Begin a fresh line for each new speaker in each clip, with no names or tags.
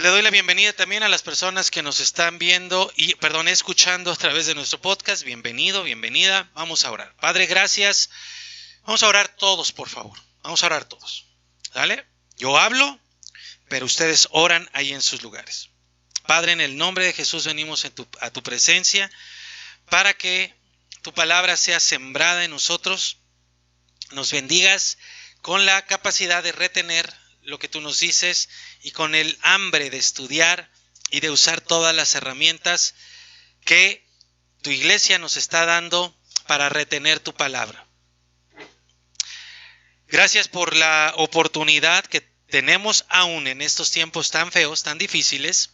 Pues le doy la bienvenida también a las personas que nos están viendo y, escuchando a través de nuestro podcast. Bienvenido, bienvenida. Vamos a orar. Padre, gracias. Vamos a orar todos, por favor. Vamos a orar todos. ¿Dale? Yo hablo, pero ustedes oran ahí en sus lugares. Padre, en el nombre de Jesús venimos a tu presencia para que tu palabra sea sembrada en nosotros. Nos bendigas con la capacidad de retener lo que tú nos dices y con el hambre de estudiar y de usar todas las herramientas que tu iglesia nos está dando para retener tu palabra. Gracias por la oportunidad que tenemos aún en estos tiempos tan feos, tan difíciles,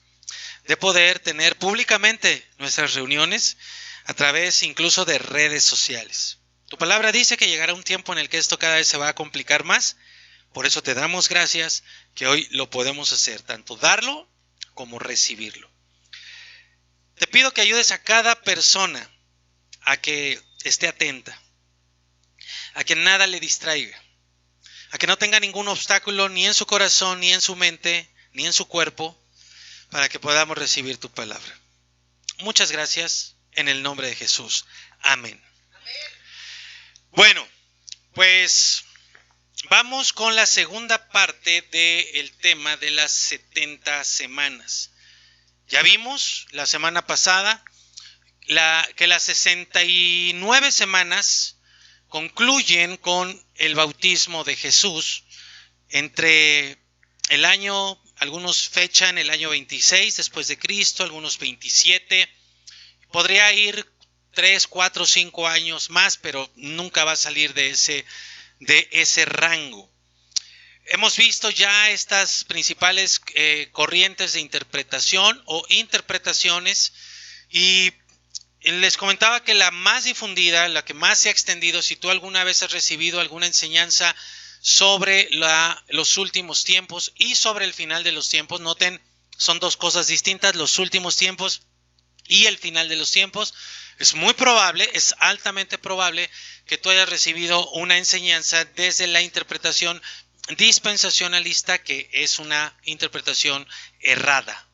de poder tener públicamente nuestras reuniones a través incluso de redes sociales. Tu palabra dice que llegará un tiempo en el que esto cada vez se va a complicar más. Por eso te damos gracias que hoy lo podemos hacer, tanto darlo como recibirlo. Te pido que ayudes a cada persona a que esté atenta, a que nada le distraiga, a que no tenga ningún obstáculo ni en su corazón, ni en su mente, ni en su cuerpo, para que podamos recibir tu palabra. Muchas gracias en el nombre de Jesús. Amén. Bueno, pues vamos con la segunda parte del tema de las 70 semanas. Ya vimos la semana pasada que las 69 semanas concluyen con el bautismo de Jesús entre el año, algunos fechan el año 26 después de Cristo, algunos 27. Podría ir 3, 4, 5 años más, pero nunca va a salir de ese rango. Hemos visto ya estas principales corrientes de interpretación o interpretaciones y les comentaba que la más difundida, la que más se ha extendido, si tú alguna vez has recibido alguna enseñanza sobre los últimos tiempos y sobre el final de los tiempos, noten, son dos cosas distintas, los últimos tiempos y el final de los tiempos. Es muy probable, es altamente probable que tú hayas recibido una enseñanza desde la interpretación dispensacionalista, que es una interpretación errada,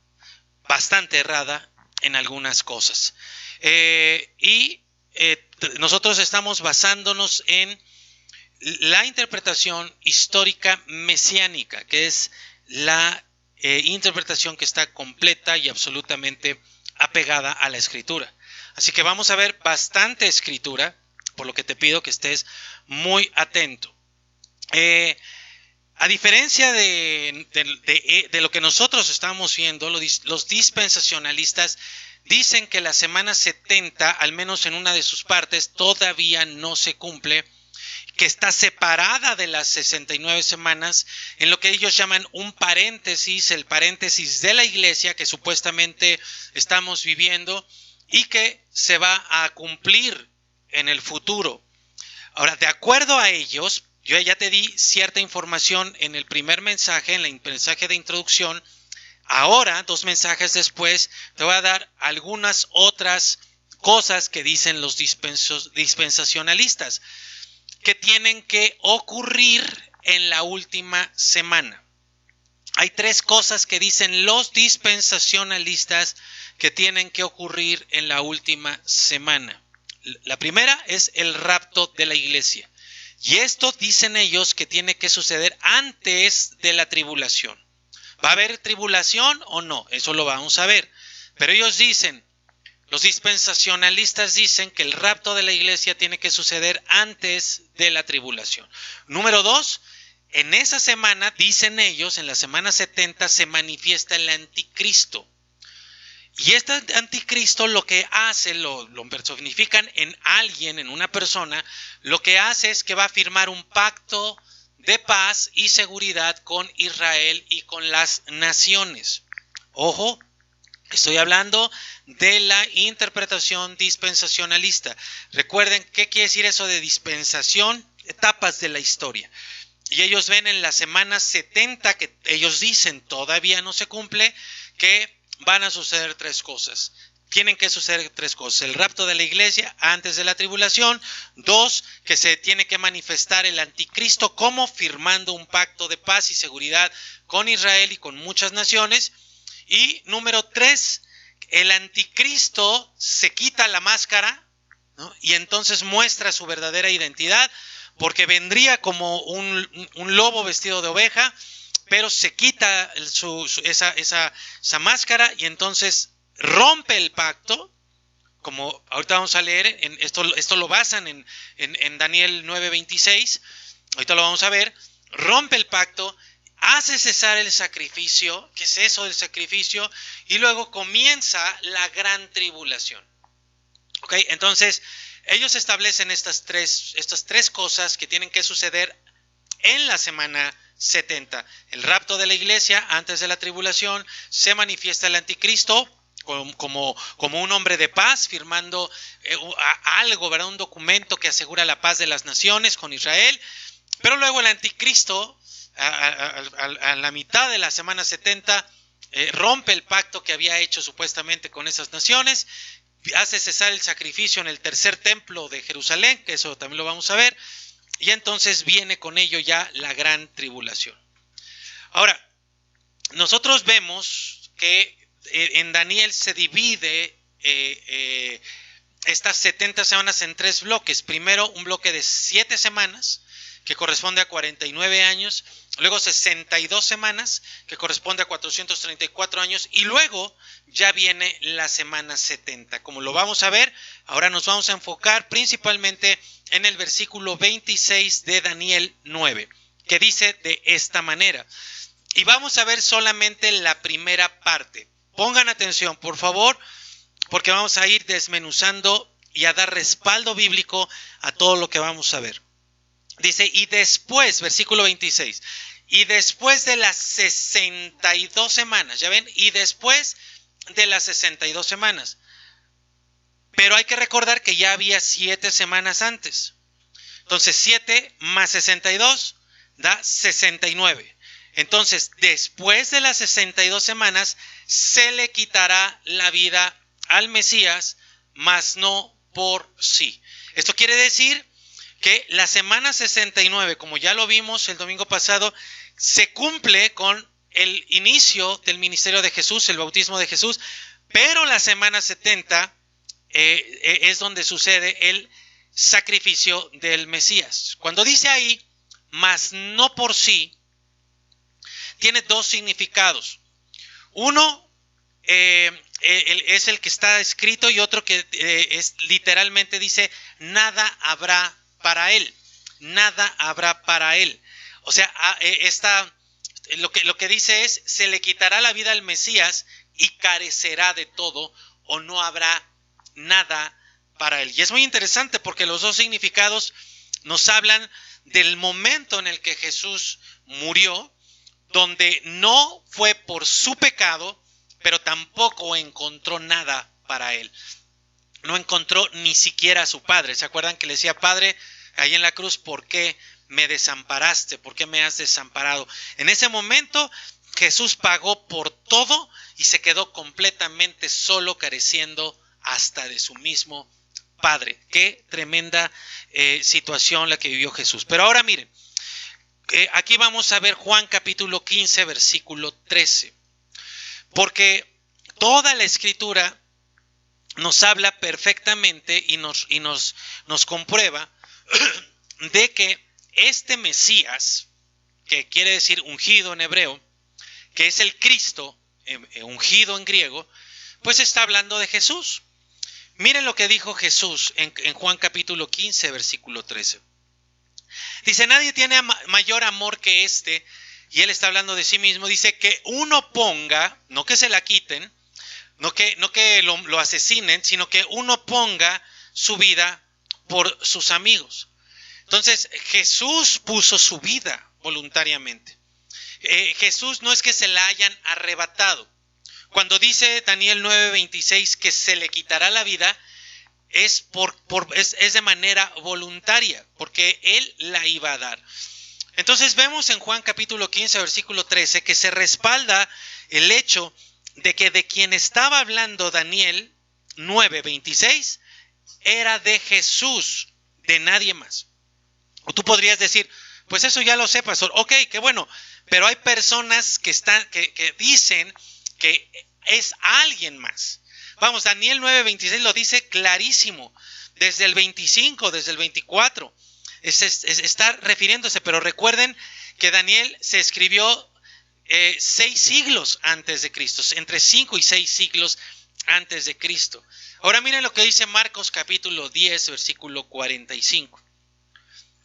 bastante errada en algunas cosas. Nosotros estamos basándonos en la interpretación histórica mesiánica, que es la interpretación que está completa y absolutamente apegada a la Escritura. Así que vamos a ver bastante Escritura, por lo que te pido que estés muy atento. A diferencia de lo que nosotros estamos viendo, los dispensacionalistas dicen que la semana 70, al menos en una de sus partes, todavía no se cumple, que está separada de las 69 semanas en lo que ellos llaman un paréntesis, el paréntesis de la iglesia que supuestamente estamos viviendo y que se va a cumplir en el futuro. Ahora, de acuerdo a ellos, yo ya te di cierta información en el primer mensaje, en el mensaje de introducción. Ahora, 2 mensajes después, te voy a dar algunas otras cosas que dicen los dispensacionalistas que tienen que ocurrir en la última semana. Hay 3 cosas que dicen los dispensacionalistas que tienen que ocurrir en la última semana. La primera es el rapto de la iglesia. Y esto dicen ellos que tiene que suceder antes de la tribulación. ¿Va a haber tribulación o no? Eso lo vamos a ver. Pero ellos dicen, los dispensacionalistas dicen que el rapto de la iglesia tiene que suceder antes de la tribulación. Número 2, en esa semana, dicen ellos, en la semana 70 se manifiesta el anticristo. Y este anticristo lo que hace, lo personifican en alguien, en una persona, lo que hace es que va a firmar un pacto de paz y seguridad con Israel y con las naciones. Ojo, estoy hablando de la interpretación dispensacionalista. Recuerden, ¿qué quiere decir eso de dispensación? Etapas de la historia. Y ellos ven en la semana 70, que ellos dicen todavía no se cumple, que van a suceder 3 cosas. Tienen que suceder 3 cosas. El rapto de la iglesia antes de la tribulación. 2, que se tiene que manifestar el anticristo como firmando un pacto de paz y seguridad con Israel y con muchas naciones. Y número 3, el anticristo se quita la máscara, ¿no? Y entonces muestra su verdadera identidad, porque vendría como un lobo vestido de oveja, pero se quita esa máscara y entonces rompe el pacto, como ahorita vamos a leer, esto lo basan en Daniel 9:26, ahorita lo vamos a ver, rompe el pacto, hace cesar el sacrificio, ¿qué es eso del sacrificio? Y luego comienza la gran tribulación. ¿Ok? Entonces, ellos establecen estas tres cosas que tienen que suceder en la semana 70. El rapto de la iglesia antes de la tribulación, se manifiesta el anticristo como un hombre de paz, firmando algo, ¿verdad? Un documento que asegura la paz de las naciones con Israel. Pero luego el anticristo, a la mitad de la semana 70, rompe el pacto que había hecho supuestamente con esas naciones, hace cesar el sacrificio en el tercer templo de Jerusalén, que eso también lo vamos a ver, y entonces viene con ello ya la gran tribulación. Ahora, nosotros vemos que en Daniel se divide estas 70 semanas en 3 bloques. Primero, un bloque de 7 semanas, que corresponde a 49 años, luego 62 semanas, que corresponde a 434 años, y luego ya viene la semana 70. Como lo vamos a ver, ahora nos vamos a enfocar principalmente en el versículo 26 de Daniel 9, que dice de esta manera. Y vamos a ver solamente la primera parte. Pongan atención, por favor, porque vamos a ir desmenuzando y a dar respaldo bíblico a todo lo que vamos a ver. Dice, y después, versículo 26, y después de las 62 semanas, ¿ya ven? Y después de las 62 semanas. Pero hay que recordar que ya había 7 semanas antes. Entonces, 7 más 62 da 69. Entonces, después de las 62 semanas, se le quitará la vida al Mesías, mas no por sí. Esto quiere decir que la semana 69, como ya lo vimos el domingo pasado, se cumple con el inicio del ministerio de Jesús, el bautismo de Jesús, pero la semana 70 es donde sucede el sacrificio del Mesías. Cuando dice ahí, mas no por sí, tiene 2 significados. Uno es el que está escrito y otro que literalmente dice, nada habrá para él, nada habrá para él. O sea, lo que dice es, se le quitará la vida al Mesías y carecerá de todo, o no habrá nada para él. Y es muy interesante porque los 2 significados nos hablan del momento en el que Jesús murió, donde no fue por su pecado, pero tampoco encontró nada para él. No encontró ni siquiera a su padre. ¿Se acuerdan que le decía, Padre, ahí en la cruz, ¿por qué me desamparaste? ¿Por qué me has desamparado? En ese momento Jesús pagó por todo y se quedó completamente solo, careciendo hasta de su mismo Padre. Qué tremenda situación la que vivió Jesús. Pero ahora miren, aquí vamos a ver Juan capítulo 15, versículo 13. Porque toda la Escritura nos habla perfectamente y nos comprueba de que este Mesías, que quiere decir ungido en hebreo, que es el Cristo, ungido en griego, pues está hablando de Jesús. Miren lo que dijo Jesús en Juan capítulo 15, versículo 13. Dice, nadie tiene mayor amor que este, y él está hablando de sí mismo, dice que uno ponga, no que se la quiten, no que lo asesinen, sino que uno ponga su vida por sus amigos. Entonces, Jesús puso su vida voluntariamente. Jesús no es que se la hayan arrebatado. Cuando dice Daniel 9:26 que se le quitará la vida, es de manera voluntaria, porque Él la iba a dar. Entonces vemos en Juan capítulo 15, versículo 13, que se respalda el hecho de que de quien estaba hablando Daniel 9:26 era de Jesús, de nadie más. O tú podrías decir, pues eso ya lo sé, pastor. Ok, qué bueno, pero hay personas que dicen que es alguien más. Vamos, Daniel 9:26 lo dice clarísimo, desde el 25, desde el 24, está refiriéndose, pero recuerden que Daniel se escribió 6 siglos antes de Cristo, entre 5 y 6 siglos antes de Cristo. Ahora miren lo que dice Marcos capítulo 10, versículo 45.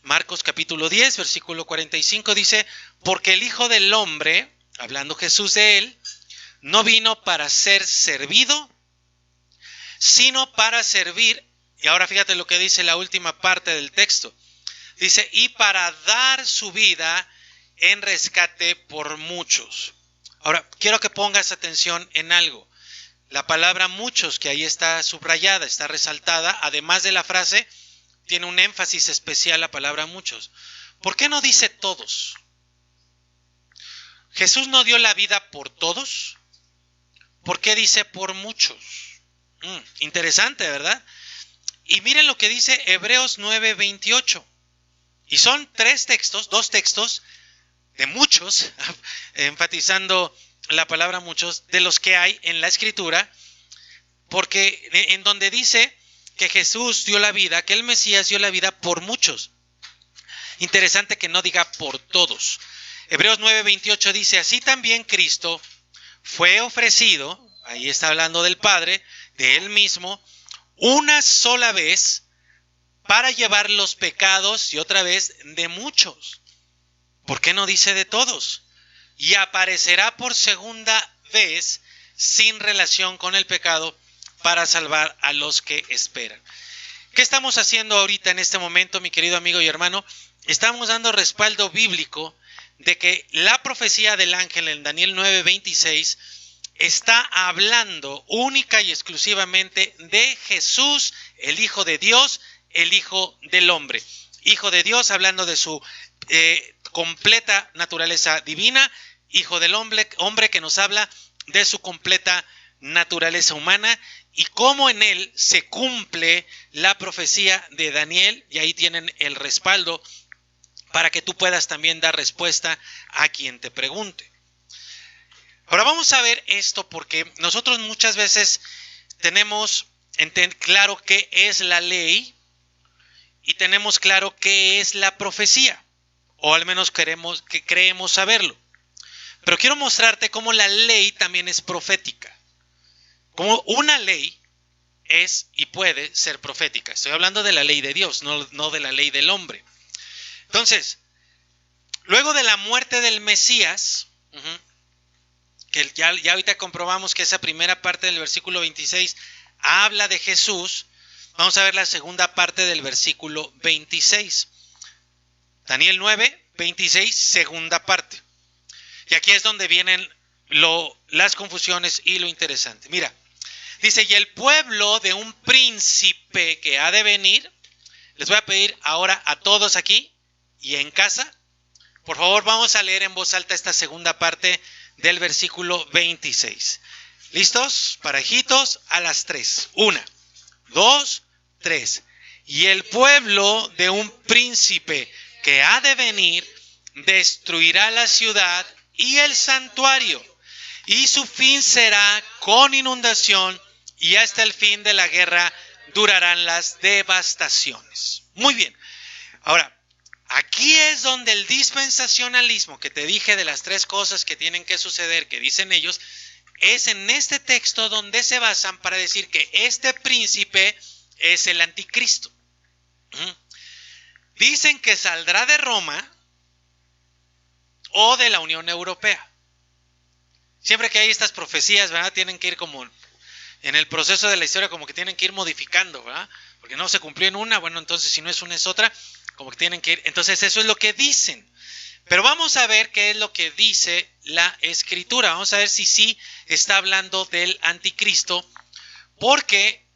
Marcos capítulo 10, versículo 45 dice, porque el Hijo del Hombre, hablando Jesús de él, no vino para ser servido, sino para servir. Y ahora fíjate lo que dice la última parte del texto. Dice, y para dar su vida en rescate por muchos. Ahora, quiero que pongas atención en algo. La palabra muchos, que ahí está subrayada, está resaltada, además de la frase, tiene un énfasis especial la palabra muchos. ¿Por qué no dice todos? ¿Jesús no dio la vida por todos? ¿Por qué dice por muchos? Interesante, ¿verdad? Y miren lo que dice Hebreos 9:28. Y son 2 textos de muchos, enfatizando la palabra muchos, de los que hay en la Escritura, porque en donde dice que Jesús dio la vida, que el Mesías dio la vida por muchos. Interesante que no diga por todos. Hebreos 9:28 dice, así también Cristo fue ofrecido, ahí está hablando del Padre, de Él mismo, una sola vez para llevar los pecados, y otra vez, de muchos. ¿Por qué no dice de todos? Y aparecerá por segunda vez sin relación con el pecado para salvar a los que esperan. ¿Qué estamos haciendo ahorita en este momento, mi querido amigo y hermano? Estamos dando respaldo bíblico de que la profecía del ángel en Daniel 9:26 está hablando única y exclusivamente de Jesús, el Hijo de Dios, el Hijo del Hombre. Hijo de Dios, hablando de su completa naturaleza divina, Hijo del hombre que nos habla de su completa naturaleza humana y cómo en él se cumple la profecía de Daniel, y ahí tienen el respaldo para que tú puedas también dar respuesta a quien te pregunte. Ahora vamos a ver esto porque nosotros muchas veces tenemos claro qué es la ley y tenemos claro qué es la profecía, o al menos creemos saberlo. Pero quiero mostrarte cómo la ley también es profética. Cómo una ley es y puede ser profética. Estoy hablando de la ley de Dios, no de la ley del hombre. Entonces, luego de la muerte del Mesías, que ya ahorita comprobamos que esa primera parte del versículo 26 habla de Jesús, vamos a ver la segunda parte del versículo 26. Daniel 9:26, segunda parte. Y aquí es donde vienen las confusiones y lo interesante. Mira, dice, y el pueblo de un príncipe que ha de venir, les voy a pedir ahora a todos aquí y en casa, por favor vamos a leer en voz alta esta segunda parte del versículo 26. ¿Listos? Parejitos, a las 3. 1, 2, 3. Y el pueblo de un príncipe que ha de venir destruirá la ciudad y el santuario, y su fin será con inundación, y hasta el fin de la guerra durarán las devastaciones. Muy bien. Ahora, aquí es donde el dispensacionalismo que te dije de las 3 cosas que tienen que suceder, que dicen ellos, es en este texto donde se basan para decir que este príncipe es el anticristo. Dicen que saldrá de Roma o de la Unión Europea. Siempre que hay estas profecías, ¿verdad? Tienen que ir como en el proceso de la historia, como que tienen que ir modificando, ¿verdad? Porque no se cumplió en una, bueno, entonces si no es una es otra, como que tienen que ir. Entonces eso es lo que dicen. Pero vamos a ver qué es lo que dice la Escritura. Vamos a ver si sí está hablando del anticristo, porque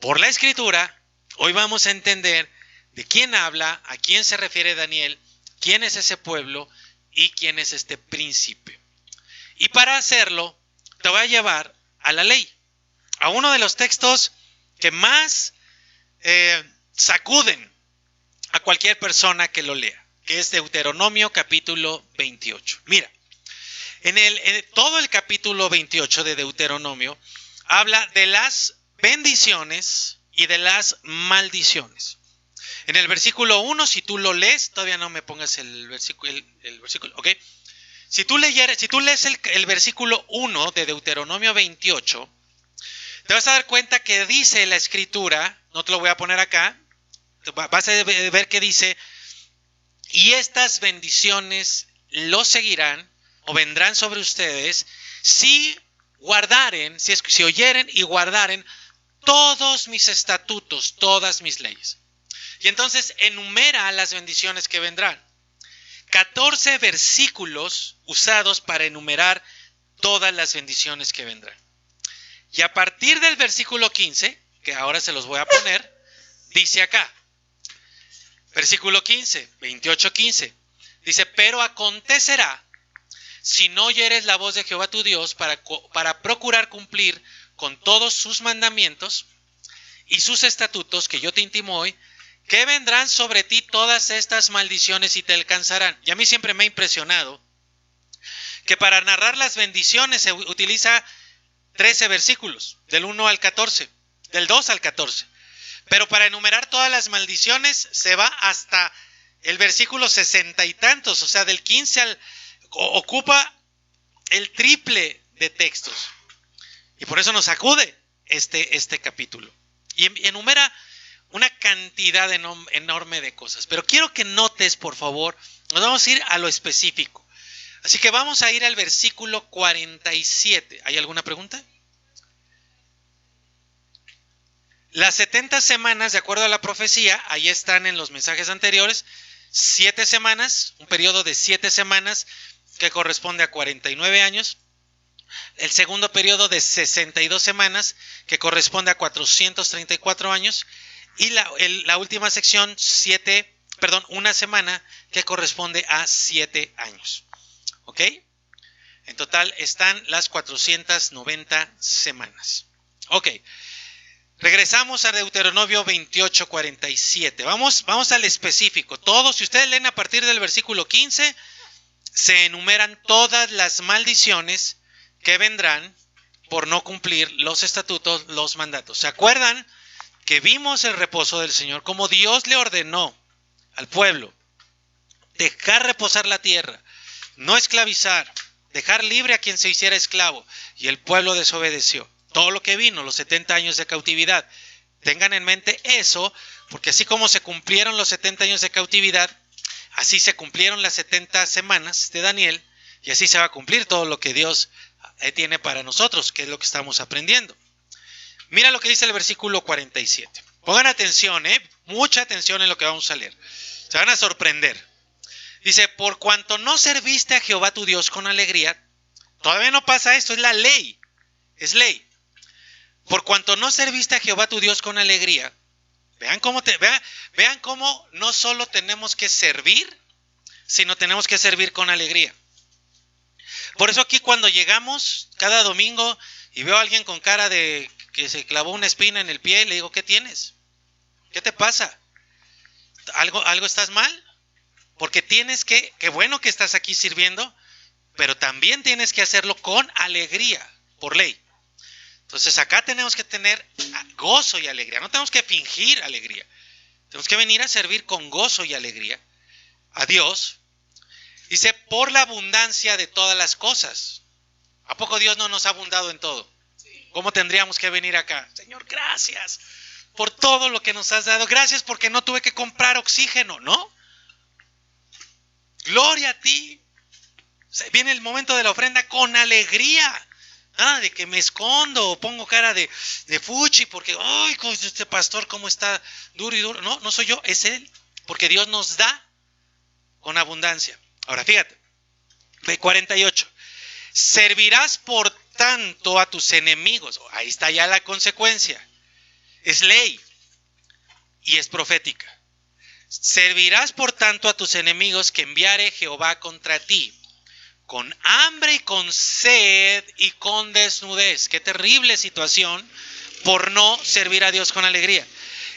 por la Escritura hoy vamos a entender de quién habla, a quién se refiere Daniel, quién es ese pueblo y quién es este príncipe. Y para hacerlo, te voy a llevar a la ley, a uno de los textos que más sacuden a cualquier persona que lo lea, que es Deuteronomio capítulo 28. Mira, En todo el capítulo 28 de Deuteronomio habla de las bendiciones y de las maldiciones. En el versículo 1, si tú lo lees, todavía no me pongas el versículo, ¿ok? Si tú lees el versículo 1 de Deuteronomio 28, te vas a dar cuenta que dice la escritura, no te lo voy a poner acá, vas a ver que dice, y estas bendiciones los seguirán o vendrán sobre ustedes si guardaren, si oyeren y guardaren todos mis estatutos, todas mis leyes. Y entonces enumera las bendiciones que vendrán. 14 versículos usados para enumerar todas las bendiciones que vendrán. Y a partir del versículo 15, que ahora se los voy a poner, dice acá, versículo 15, 28:15, dice, pero acontecerá, si no oyeres la voz de Jehová tu Dios para procurar cumplir con todos sus mandamientos y sus estatutos que yo te intimo hoy, que vendrán sobre ti todas estas maldiciones y te alcanzarán. Y a mí siempre me ha impresionado que para narrar las bendiciones se utiliza 13 versículos, del 1 al 14, del 2 al 14. Pero para enumerar todas las maldiciones se va hasta el versículo 60 y tantos, o sea, del 15 al... ocupa el triple de textos. Y por eso nos sacude este capítulo. Y enumera una cantidad enorme de cosas. Pero quiero que notes, por favor, nos vamos a ir a lo específico. Así que vamos a ir al versículo 47. ¿Hay alguna pregunta? Las 70 semanas, de acuerdo a la profecía, ahí están en los mensajes anteriores, 7 semanas, un periodo de 7 semanas que corresponde a 49 años. El segundo periodo de 62 semanas que corresponde a 434 años. Y la última sección, una semana que corresponde a 7 años. ¿Ok? En total están las 490 semanas. Ok. Regresamos a Deuteronomio 28:47. Vamos al específico. Todos, si ustedes leen a partir del versículo 15, se enumeran todas las maldiciones que vendrán por no cumplir los estatutos, los mandatos. ¿Se acuerdan que vimos el reposo del Señor? Como Dios le ordenó al pueblo dejar reposar la tierra, no esclavizar, dejar libre a quien se hiciera esclavo, y el pueblo desobedeció. Todo lo que vino, los 70 años de cautividad. Tengan en mente eso, porque así como se cumplieron los 70 años de cautividad, así se cumplieron las 70 semanas de Daniel, y así se va a cumplir todo lo que Dios tiene para nosotros, que es lo que estamos aprendiendo. Mira lo que dice el versículo 47. Pongan atención, mucha atención en lo que vamos a leer. Se van a sorprender. Dice, por cuanto no serviste a Jehová tu Dios con alegría, todavía no pasa esto, es la ley, es ley. Por cuanto no serviste a Jehová tu Dios con alegría, vean cómo no solo tenemos que servir, sino tenemos que servir con alegría. Por eso aquí cuando llegamos cada domingo y veo a alguien con cara de que se clavó una espina en el pie, le digo, ¿qué tienes? ¿Qué te pasa? ¿Algo estás mal? Porque qué bueno que estás aquí sirviendo, pero también tienes que hacerlo con alegría, por ley. Entonces acá tenemos que tener gozo y alegría, no tenemos que fingir alegría. Tenemos que venir a servir con gozo y alegría a Dios. Dice, por la abundancia de todas las cosas. ¿A poco Dios no nos ha abundado en todo? ¿Cómo tendríamos que venir acá? Señor, gracias por todo lo que nos has dado. Gracias porque no tuve que comprar oxígeno, ¿no? Gloria a ti. Viene el momento de la ofrenda con alegría. Nada de que me escondo o pongo cara de fuchi porque, ¡ay, este pastor cómo está duro y duro! No soy yo, es Él. Porque Dios nos da con abundancia. Ahora fíjate, de 48. Servirás por tanto a tus enemigos. Ahí está ya la consecuencia. Es ley y es profética. Servirás por tanto a tus enemigos que enviare Jehová contra ti, con hambre y con sed y con desnudez. Qué terrible situación por no servir a Dios con alegría.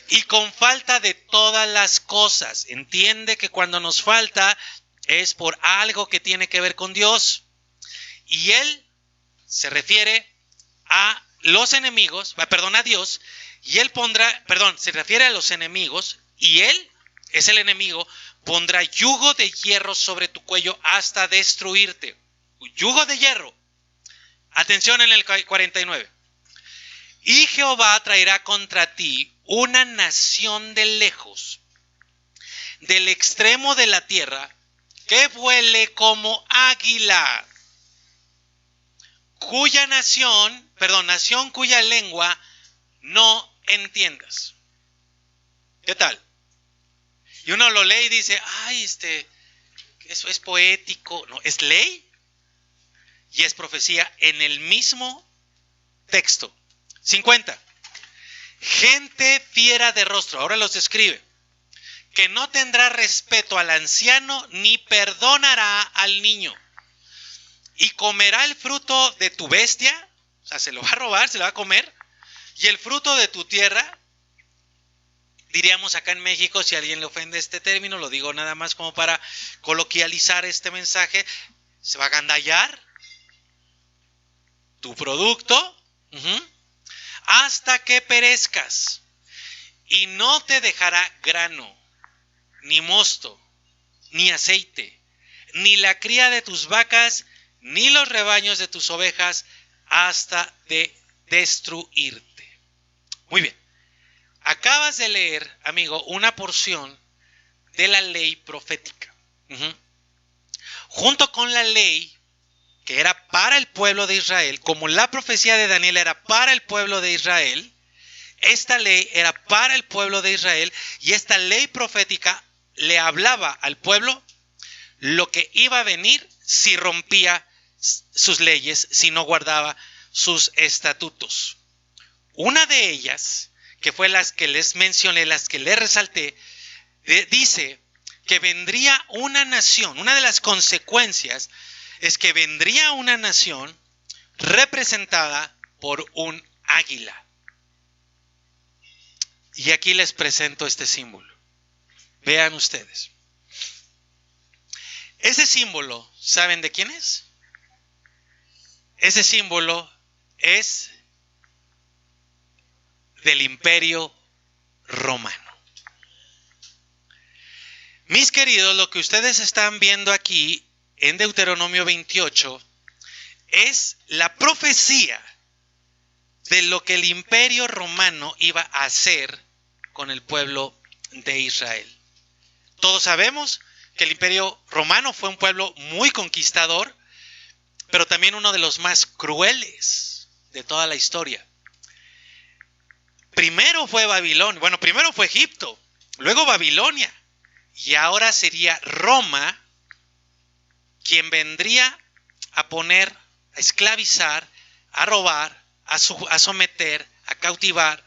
Y con falta de todas las cosas. Entiende que cuando nos falta es por algo que tiene que ver con Dios. y él se refiere a los enemigos, a Dios, y él pondrá, se refiere a los enemigos, y él es el enemigo, pondrá yugo de hierro sobre tu cuello hasta destruirte. Yugo de hierro. Atención en el 49. Y Jehová traerá contra ti una nación de lejos, del extremo de la tierra, que vuele como águila, nación cuya lengua no entiendas. ¿Qué tal? Y uno lo lee y dice, ay, eso es poético. No, es ley y es profecía en el mismo texto. 50. Gente fiera de rostro, ahora los describe, que no tendrá respeto al anciano ni perdonará al niño. Y comerá el fruto de tu bestia, o sea, se lo va a robar, se lo va a comer, y el fruto de tu tierra, diríamos acá en México, si a alguien le ofende este término, lo digo nada más como para coloquializar este mensaje, se va a agandallar tu producto, hasta que perezcas, y no te dejará grano, ni mosto, ni aceite, ni la cría de tus vacas, ni los rebaños de tus ovejas, hasta de destruirte. Muy bien. Acabas de leer, amigo, una porción de la ley profética. Junto con la ley que era para el pueblo de Israel, como la profecía de Daniel era para el pueblo de Israel, esta ley era para el pueblo de Israel, y esta ley profética le hablaba al pueblo lo que iba a venir si rompía sus leyes, si no guardaba sus estatutos. Una de ellas, que fue las que les mencioné, las que les resalté, dice que vendría una nación. Una de las consecuencias es que vendría una nación representada por un águila. Y aquí les presento este símbolo. Vean ustedes. Ese símbolo, ¿saben de quién es? Ese símbolo es del Imperio Romano. Mis queridos, lo que ustedes están viendo aquí en Deuteronomio 28 es la profecía de lo que el Imperio Romano iba a hacer con el pueblo de Israel. Todos sabemos que el Imperio Romano fue un pueblo muy conquistador, pero también uno de los más crueles de toda la historia. Primero fue Babilonia, primero fue Egipto, luego Babilonia, y ahora sería Roma quien vendría a poner, a esclavizar, a robar, a someter, a cautivar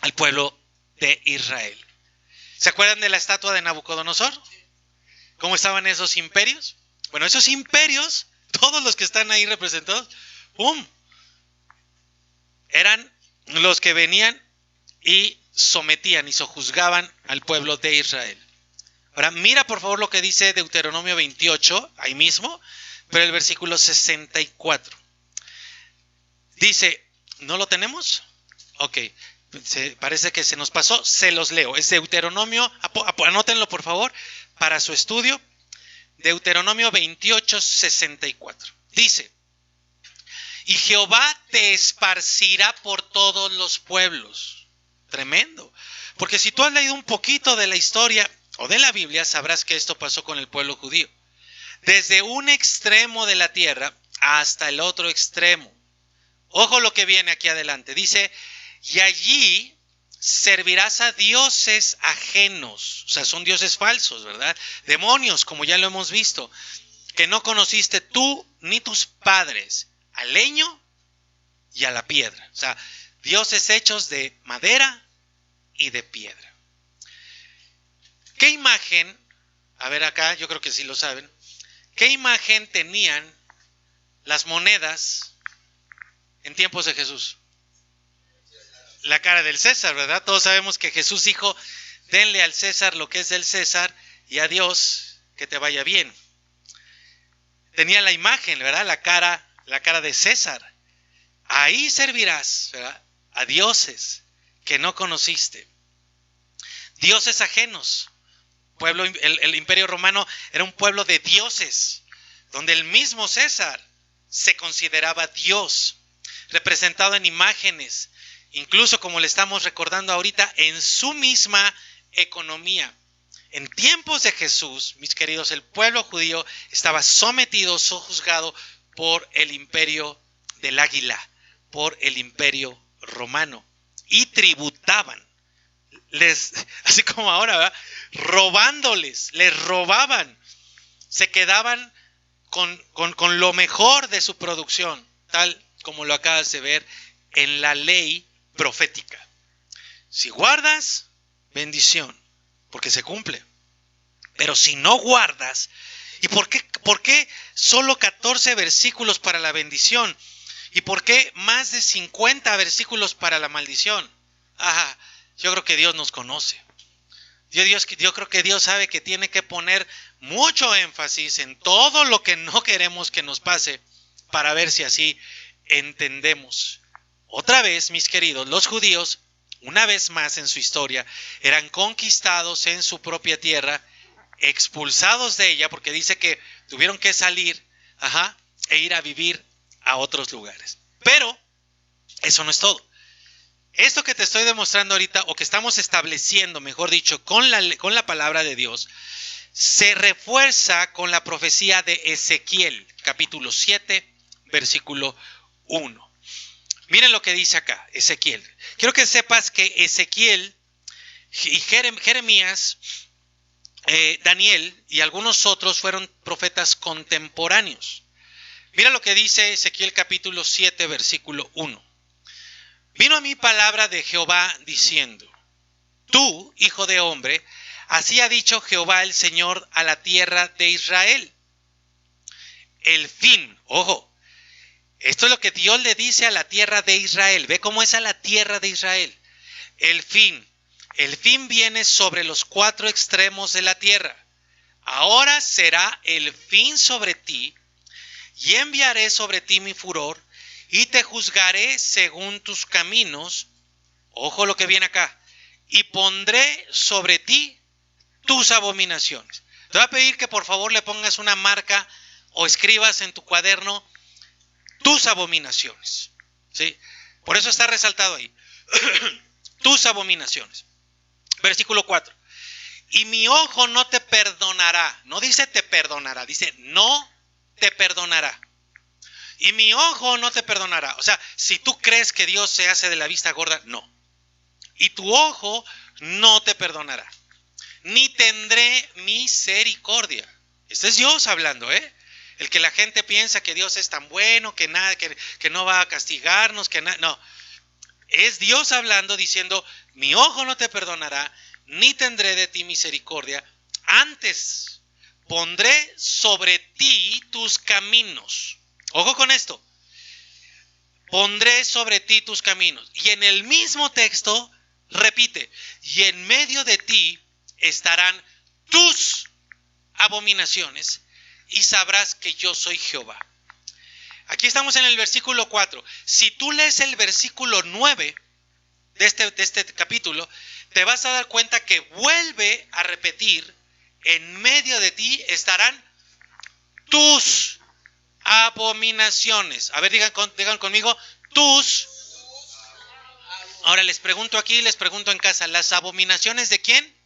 al pueblo de Israel. ¿Se acuerdan de la estatua de Nabucodonosor? ¿Cómo estaban esos imperios? Bueno, esos imperios, todos los que están ahí representados, eran los que venían y sometían y sojuzgaban al pueblo de Israel. Ahora, mira por favor lo que dice Deuteronomio 28, ahí mismo, pero el versículo 64. Dice, ¿no lo tenemos? Ok, parece que se nos pasó, se los leo. Es Deuteronomio, anótenlo por favor para su estudio. Deuteronomio 28, 64. Dice, y Jehová te esparcirá por todos los pueblos. Tremendo. Porque si tú has leído un poquito de la historia o de la Biblia, sabrás que esto pasó con el pueblo judío. Desde un extremo de la tierra hasta el otro extremo. Ojo lo que viene aquí adelante. Dice, y allí servirás a dioses ajenos. O sea, son dioses falsos, ¿verdad? Demonios, como ya lo hemos visto, que no conociste tú ni tus padres, al leño y a la piedra. O sea, dioses hechos de madera y de piedra. ¿Qué imagen? A ver acá, yo creo que sí lo saben. ¿Qué imagen tenían las monedas en tiempos de Jesús? La cara del César, ¿verdad? Todos sabemos que Jesús dijo, denle al César lo que es del César y a Dios que te vaya bien. tenía la imagen, ¿verdad? La cara de César. Ahí servirás, ¿verdad? A dioses que no conociste. Dioses ajenos. El Imperio Romano era un pueblo de dioses, donde el mismo César se consideraba Dios, representado en imágenes, incluso como le estamos recordando ahorita, en su misma economía. En tiempos de Jesús, mis queridos, el pueblo judío estaba sometido, sojuzgado por el imperio del águila, por el imperio romano, y tributaban. Así como ahora, ¿verdad? Les robaban, se quedaban con lo mejor de su producción, tal como lo acabas de ver en la ley profética. Si guardas, bendición, porque se cumple. Pero si no guardas, ¿y por qué solo 14 versículos para la bendición? ¿Y por qué más de 50 versículos para la maldición? Yo creo que Dios nos conoce. Yo creo que Dios sabe que tiene que poner mucho énfasis en todo lo que no queremos que nos pase para ver si así entendemos. Otra vez, mis queridos, los judíos, una vez más en su historia, eran conquistados en su propia tierra, expulsados de ella, porque dice que tuvieron que salir e ir a vivir a otros lugares. Pero eso no es todo. Esto que te estoy demostrando ahorita, o que estamos estableciendo, mejor dicho, con la palabra de Dios, se refuerza con la profecía de Ezequiel, capítulo 7, versículo 1. Miren lo que dice acá, Ezequiel. Quiero que sepas que Ezequiel y Jeremías, Daniel y algunos otros fueron profetas contemporáneos. Mira lo que dice Ezequiel capítulo 7, versículo 1. Vino a mí palabra de Jehová diciendo: Tú, hijo de hombre, así ha dicho Jehová el Señor a la tierra de Israel. El fin, ojo, esto es lo que Dios le dice a la tierra de Israel. Ve cómo es a la tierra de Israel. El fin viene sobre los 4 extremos de la tierra. Ahora será el fin sobre ti, y enviaré sobre ti mi furor, y te juzgaré según tus caminos. Ojo lo que viene acá. Y pondré sobre ti tus abominaciones. Te voy a pedir que por favor le pongas una marca o escribas en tu cuaderno tus abominaciones. ¿Sí? Por eso está resaltado ahí. Tus abominaciones. Versículo 4. Y mi ojo no te perdonará. No dice te perdonará, dice no te perdonará. Y mi ojo no te perdonará. O sea, si tú crees que Dios se hace de la vista gorda, no. Y tu ojo no te perdonará. Ni tendré misericordia. Este es Dios hablando, ¿eh? El que la gente piensa que Dios es tan bueno, que nada, que no va a castigarnos, que nada. No. Es Dios hablando diciendo, mi ojo no te perdonará, ni tendré de ti misericordia. Antes pondré sobre ti tus caminos. Ojo con esto. Pondré sobre ti tus caminos. Y en el mismo texto repite, y en medio de ti estarán tus abominaciones, y sabrás que yo soy Jehová. Aquí estamos en el versículo 4. Si tú lees el versículo 9 de este capítulo, te vas a dar cuenta que vuelve a repetir, en medio de ti estarán tus abominaciones. A ver, digan conmigo, tus. Ahora les pregunto aquí, les pregunto en casa, ¿las abominaciones de quién?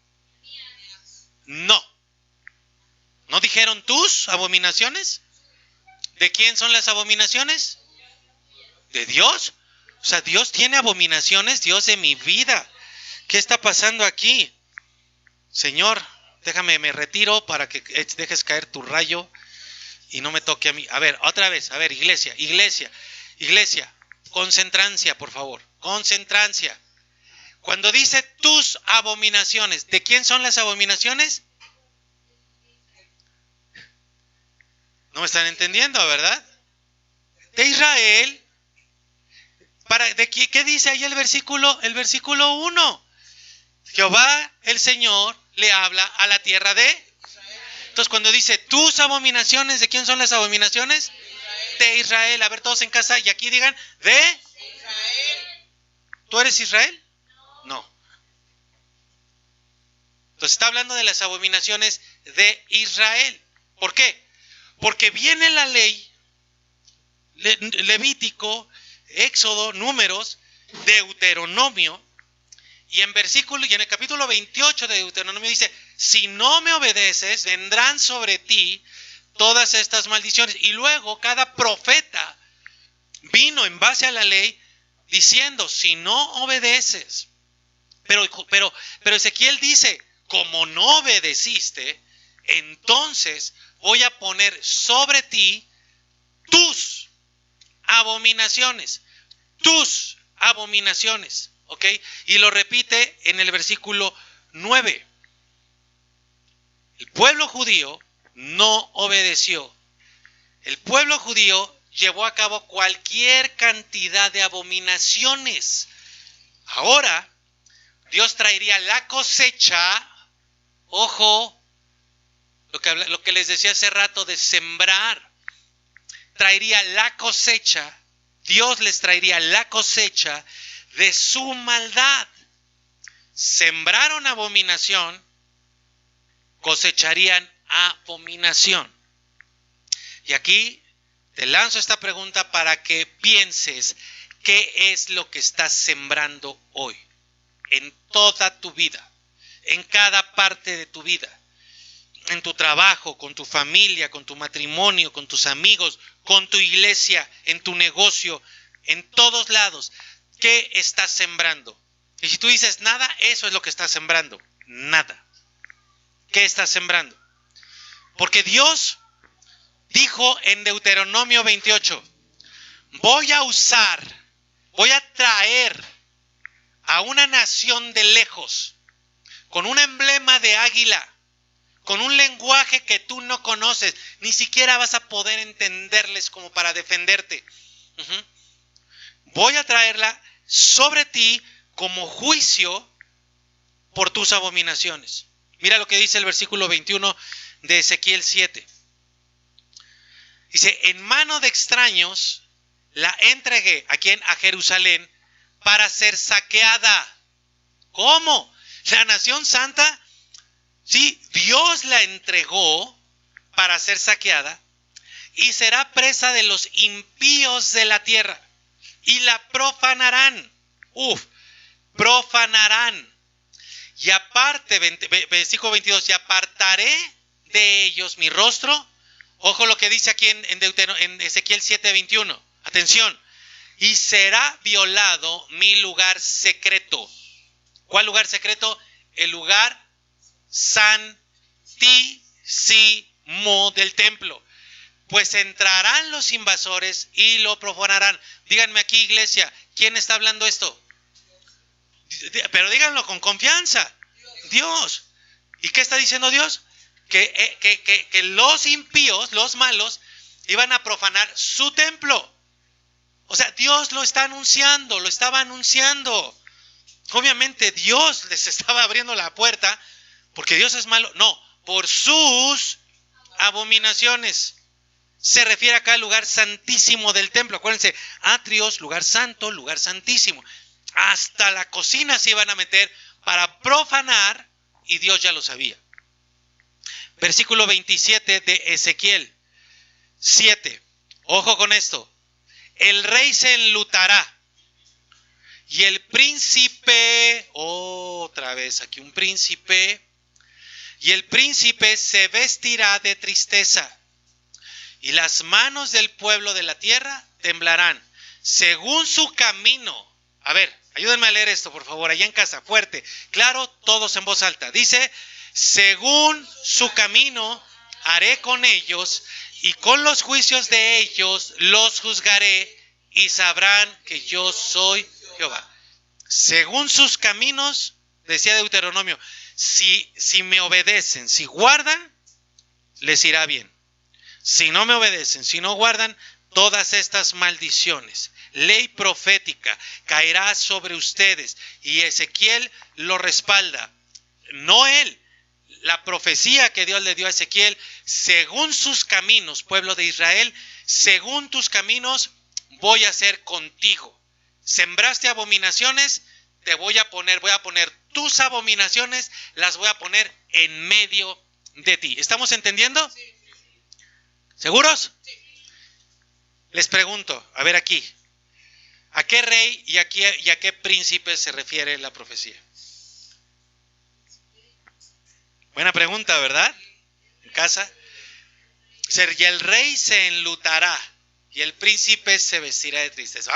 No. ¿No dijeron tus abominaciones? ¿De quién son las abominaciones? ¿De Dios? O sea, Dios tiene abominaciones, Dios de mi vida. ¿Qué está pasando aquí? Señor, déjame, me retiro para que dejes caer tu rayo y no me toque a mí. A ver, otra vez, a ver, iglesia, concentrancia, por favor, concentrancia. Cuando dice tus abominaciones, ¿de quién son las abominaciones? No me están entendiendo, ¿verdad? De Israel. ¿Qué dice ahí el versículo 1? Jehová, el Señor, le habla a la tierra de Israel. Entonces cuando dice tus abominaciones, ¿de quién son las abominaciones? De Israel. A ver, todos en casa, y aquí digan, de Israel. ¿Tú eres Israel? No. Entonces está hablando de las abominaciones de Israel. ¿Por qué? Porque viene la ley, Levítico, Éxodo, Números, Deuteronomio, y en el capítulo 28 de Deuteronomio dice, si no me obedeces, vendrán sobre ti todas estas maldiciones. Y luego cada profeta vino en base a la ley diciendo, si no obedeces. Pero Ezequiel dice, como no obedeciste, entonces voy a poner sobre ti tus abominaciones. Tus abominaciones. ¿Ok? Y lo repite en el versículo 9. El pueblo judío no obedeció. El pueblo judío llevó a cabo cualquier cantidad de abominaciones. Ahora, Dios traería la cosecha. Ojo, lo que les decía hace rato de sembrar. Traería la cosecha. Dios les traería la cosecha de su maldad. Sembraron abominación, cosecharían abominación. Y aquí te lanzo esta pregunta para que pienses qué es lo que estás sembrando hoy, en toda tu vida, en cada parte de tu vida, en tu trabajo, con tu familia, con tu matrimonio, con tus amigos, con tu iglesia, en tu negocio, en todos lados. ¿Qué estás sembrando? Y si tú dices nada, eso es lo que estás sembrando. Nada. ¿Qué estás sembrando? Porque Dios dijo en Deuteronomio 28, voy a traer a una nación de lejos, con un emblema de águila, con un lenguaje que tú no conoces, ni siquiera vas a poder entenderles como para defenderte. Voy a traerla sobre ti como juicio por tus abominaciones. Mira lo que dice el versículo 21 de Ezequiel 7. Dice, en mano de extraños la entregué, ¿a quién? A Jerusalén, para ser saqueada. ¿Cómo? La nación santa, sí, Dios la entregó para ser saqueada y será presa de los impíos de la tierra y la profanarán. Profanarán. Y aparte, versículo 22, y apartaré de ellos mi rostro. Ojo lo que dice aquí en Ezequiel 7:21. Atención. Y será violado mi lugar secreto. ¿Cuál lugar secreto? El lugar santísimo del templo. Pues entrarán los invasores y lo profanarán. Díganme aquí, iglesia, ¿quién está hablando esto? Pero díganlo con confianza. Dios. ¿Y qué está diciendo Dios? Que los impíos, los malos, iban a profanar su templo. O sea, Dios lo está anunciando, lo estaba anunciando. Obviamente Dios les estaba abriendo la puerta, porque Dios es malo. No, por sus abominaciones. Se refiere acá al lugar santísimo del templo. Acuérdense, atrios, lugar santo, lugar santísimo. Hasta la cocina se iban a meter para profanar, y Dios ya lo sabía. Versículo 27 de Ezequiel 7. Ojo con esto. El rey se enlutará y el príncipe, otra vez aquí un príncipe, y el príncipe se vestirá de tristeza y las manos del pueblo de la tierra temblarán según su camino. A ver, ayúdenme a leer esto, por favor, allá en casa, fuerte, claro, todos en voz alta. Dice, según su camino haré con ellos, y con los juicios de ellos los juzgaré, y sabrán que yo soy Jehová. Según sus caminos, decía Deuteronomio, si me obedecen, si guardan, les irá bien. Si no me obedecen, si no guardan, todas estas maldiciones, ley profética, caerá sobre ustedes. Y Ezequiel lo respalda. No él, la profecía que Dios le dio a Ezequiel: según sus caminos, pueblo de Israel, según tus caminos voy a hacer contigo. Sembraste abominaciones, voy a poner tus abominaciones, las voy a poner en medio de ti. ¿Estamos entendiendo? Sí. ¿Seguros? Sí. Les pregunto, a ver aquí, ¿a qué rey y a qué príncipe se refiere la profecía? Buena pregunta, ¿verdad? En casa. Y el rey se enlutará y el príncipe se vestirá de tristeza.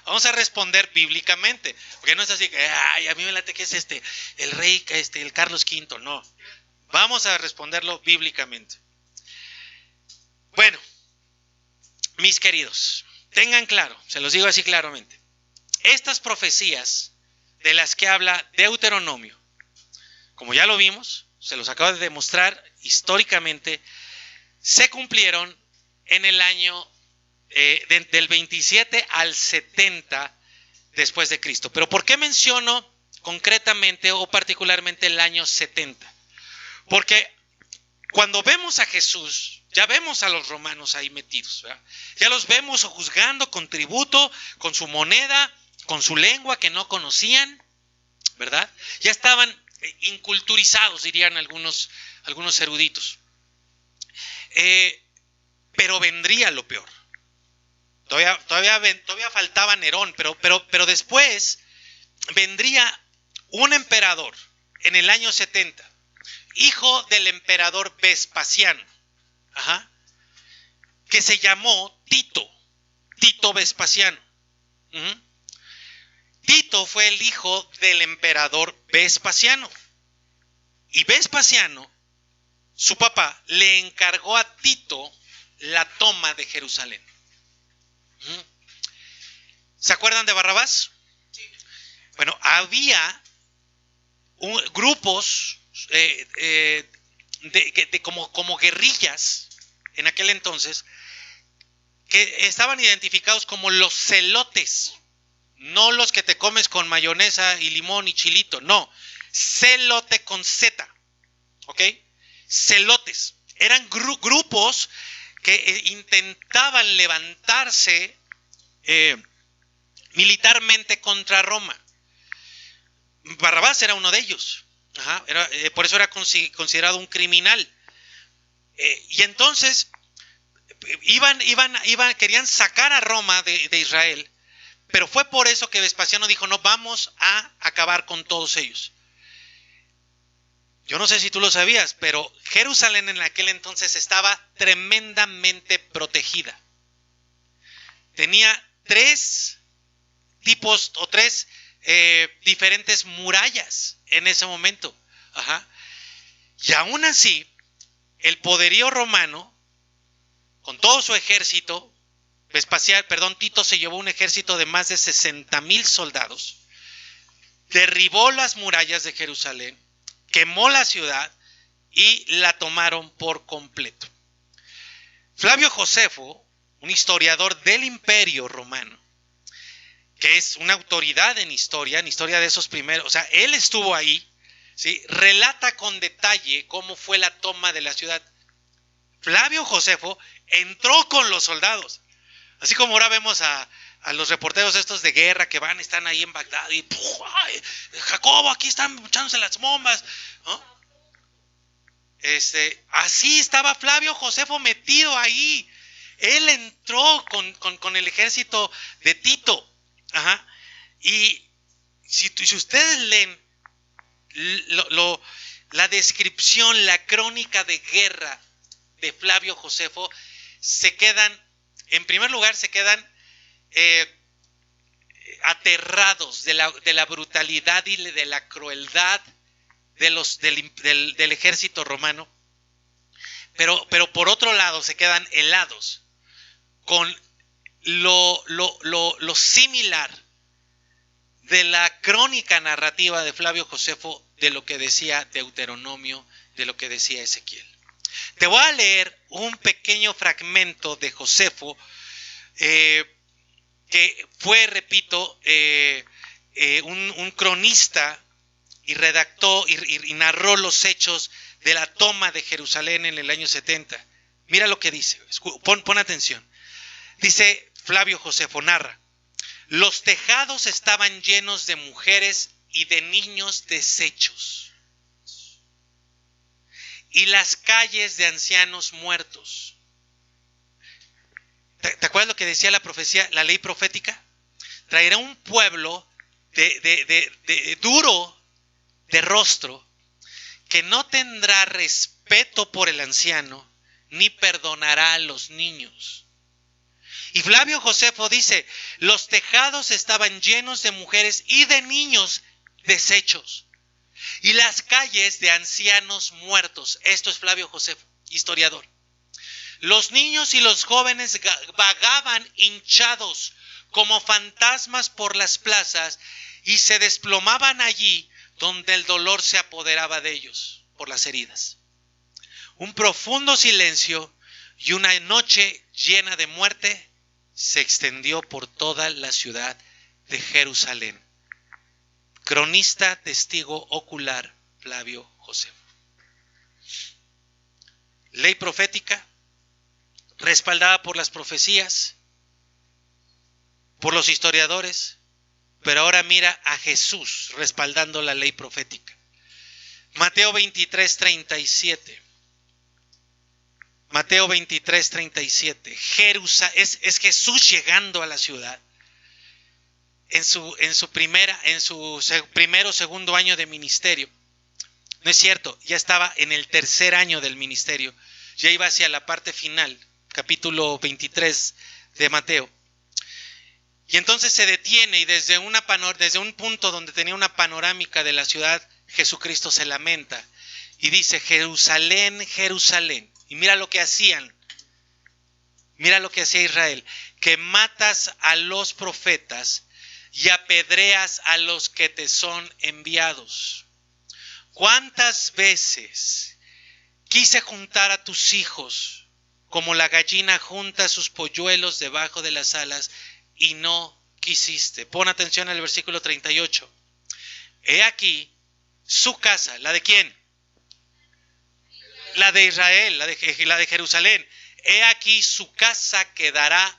Vamos a responder bíblicamente, porque no es así que, ay, a mí me late que es el rey, el Carlos V. No, vamos a responderlo bíblicamente. Bueno, mis queridos, tengan claro, se los digo así claramente, estas profecías de las que habla Deuteronomio, como ya lo vimos, se los acabo de demostrar históricamente, se cumplieron en el año del 27 al 70 después de Cristo. Pero ¿por qué menciono concretamente o particularmente el año 70? Porque cuando vemos a Jesús, ya vemos a los romanos ahí metidos, ¿verdad? Ya los vemos juzgando con tributo, con su moneda, con su lengua que no conocían, ¿verdad? Ya estaban inculturizados, dirían algunos eruditos. Pero vendría lo peor. Todavía faltaba Nerón, pero después vendría un emperador en el año 70, hijo del emperador Vespasiano, que se llamó Tito Vespasiano. Tito fue el hijo del emperador Vespasiano. Y Vespasiano, su papá, le encargó a Tito la toma de Jerusalén. ¿Se acuerdan de Barrabás? Bueno, había grupos como guerrillas en aquel entonces que estaban identificados como los celotes. No los que te comes con mayonesa y limón y chilito, no. Celote con Z, ¿ok? Celotes. Eran grupos que intentaban levantarse militarmente contra Roma. Barrabás era uno de ellos. Por eso era considerado un criminal. Y entonces querían sacar a Roma de Israel. Pero fue por eso que Vespasiano dijo: no, vamos a acabar con todos ellos. Yo no sé si tú lo sabías, pero Jerusalén en aquel entonces estaba tremendamente protegida. Tenía 3 tipos o 3 diferentes murallas en ese momento. Y aún así, el poderío romano, con todo su ejército, Tito se llevó un ejército de más de 60,000 soldados, derribó las murallas de Jerusalén, quemó la ciudad y la tomaron por completo. Flavio Josefo, un historiador del Imperio Romano, que es una autoridad en historia de esos primeros, o sea, él estuvo ahí, ¿sí? Relata con detalle cómo fue la toma de la ciudad. Flavio Josefo entró con los soldados. Así como ahora vemos a los reporteros estos de guerra que están ahí en Bagdad y ¡ay, Jacobo, aquí están echándose las bombas! ¿No? Así estaba Flavio Josefo metido ahí. Él entró con el ejército de Tito. Y si ustedes leen la descripción, la crónica de guerra de Flavio Josefo, en primer lugar se quedan aterrados de la brutalidad y de la crueldad del ejército romano, pero por otro lado se quedan helados con lo similar de la crónica narrativa de Flavio Josefo, de lo que decía Deuteronomio, de lo que decía Ezequiel. Te voy a leer un pequeño fragmento de Josefo, que fue, repito, un cronista, y redactó y narró los hechos de la toma de Jerusalén en el año 70. Mira lo que dice, pon atención. Dice Flavio Josefo, narra: los tejados estaban llenos de mujeres y de niños deshechos, y las calles de ancianos muertos. ¿Te acuerdas lo que decía la profecía, la ley profética? Traerá un pueblo duro de rostro, que no tendrá respeto por el anciano, ni perdonará a los niños. Y Flavio Josefo dice: los tejados estaban llenos de mujeres y de niños deshechos, y las calles de ancianos muertos. Esto es Flavio Josefo, historiador. Los niños y los jóvenes vagaban hinchados como fantasmas por las plazas y se desplomaban allí donde el dolor se apoderaba de ellos por las heridas. Un profundo silencio y una noche llena de muerte se extendió por toda la ciudad de Jerusalén. Cronista, testigo ocular, Flavio Josefo. Ley profética, respaldada por las profecías, por los historiadores, pero ahora mira a Jesús respaldando la ley profética. Mateo 23:37. Mateo 23:37. Es Jesús llegando a la ciudad en su primero o segundo año de ministerio. No es cierto, ya estaba en el tercer año del ministerio, ya iba hacia la parte final, capítulo 23 de Mateo. Y entonces se detiene y desde un punto donde tenía una panorámica de la ciudad, Jesucristo se lamenta y dice: Jerusalén, Jerusalén. Y mira lo que hacían. Mira lo que hacía Israel: que matas a los profetas y apedreas a los que te son enviados. ¿Cuántas veces quise juntar a tus hijos como la gallina junta sus polluelos debajo de las alas, y no quisiste? Pon atención al versículo 38. He aquí su casa. ¿La de quién? La de Israel, la de Jerusalén. He aquí su casa quedará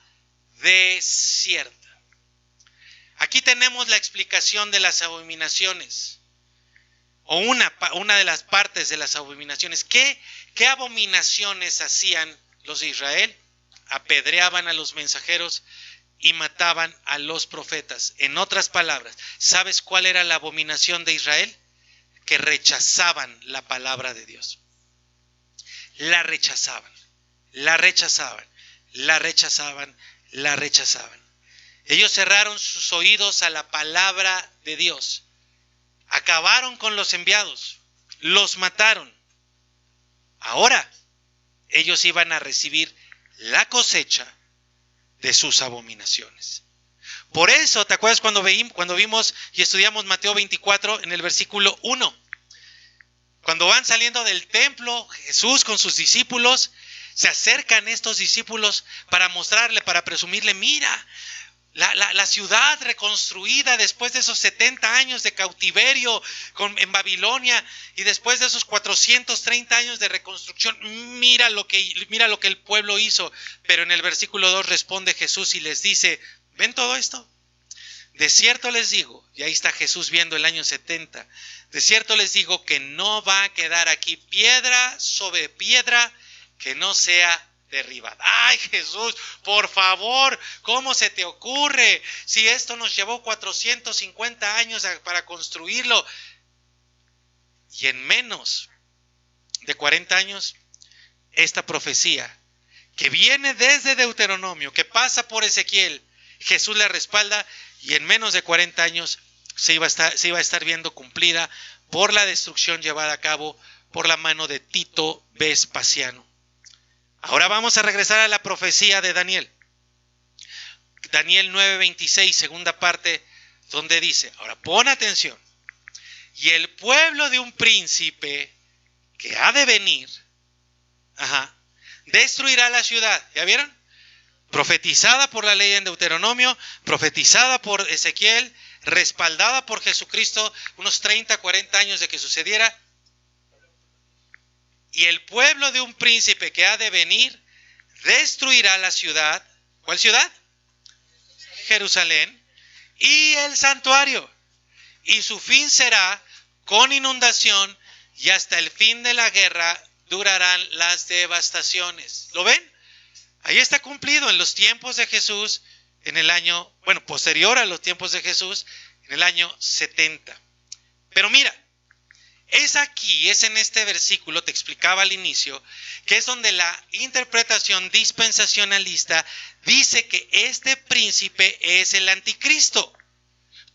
desierta. Aquí tenemos la explicación de las abominaciones, o una de las partes de las abominaciones. ¿Qué abominaciones hacían los de Israel? Apedreaban a los mensajeros y mataban a los profetas. En otras palabras, ¿sabes cuál era la abominación de Israel? Que rechazaban la palabra de Dios. La rechazaban, la rechazaban, la rechazaban, la rechazaban. Ellos cerraron sus oídos a la palabra de Dios. Acabaron con los enviados, los mataron. Ahora ellos iban a recibir la cosecha de sus abominaciones. Por eso, ¿te acuerdas cuando vimos y estudiamos Mateo 24 en el versículo 1? Cuando van saliendo del templo, Jesús con sus discípulos, se acercan estos discípulos para mostrarle, para presumirle: mira, la ciudad reconstruida después de esos 70 años de cautiverio en Babilonia y después de esos 430 años de reconstrucción, mira lo que el pueblo hizo. Pero en el versículo 2 responde Jesús y les dice: ¿ven todo esto? De cierto les digo, y ahí está Jesús viendo el año 70, de cierto les digo que no va a quedar aquí piedra sobre piedra que no sea derribada. Ay, Jesús, por favor, ¿cómo se te ocurre? Si esto nos llevó 450 años para construirlo, y en menos de 40 años, esta profecía que viene desde Deuteronomio, que pasa por Ezequiel, Jesús la respalda, y en menos de 40 años se iba a estar viendo cumplida por la destrucción llevada a cabo por la mano de Tito Vespasiano. Ahora vamos a regresar a la profecía de Daniel. Daniel 9:26, segunda parte, donde dice, ahora pon atención: y el pueblo de un príncipe que ha de venir, destruirá la ciudad. ¿Ya vieron? Profetizada por la ley en Deuteronomio, profetizada por Ezequiel, respaldada por Jesucristo, unos 30, 40 años de que sucediera. y el pueblo de un príncipe que ha de venir destruirá la ciudad. ¿Cuál ciudad? Jerusalén. Y el santuario. Y su fin será con inundación, y hasta el fin de la guerra durarán las devastaciones. ¿Lo ven? Ahí está cumplido en los tiempos de Jesús, en el año, posterior a los tiempos de Jesús, en el año 70. Pero mira, es en este versículo, te explicaba al inicio, que es donde la interpretación dispensacionalista dice que este príncipe es el anticristo.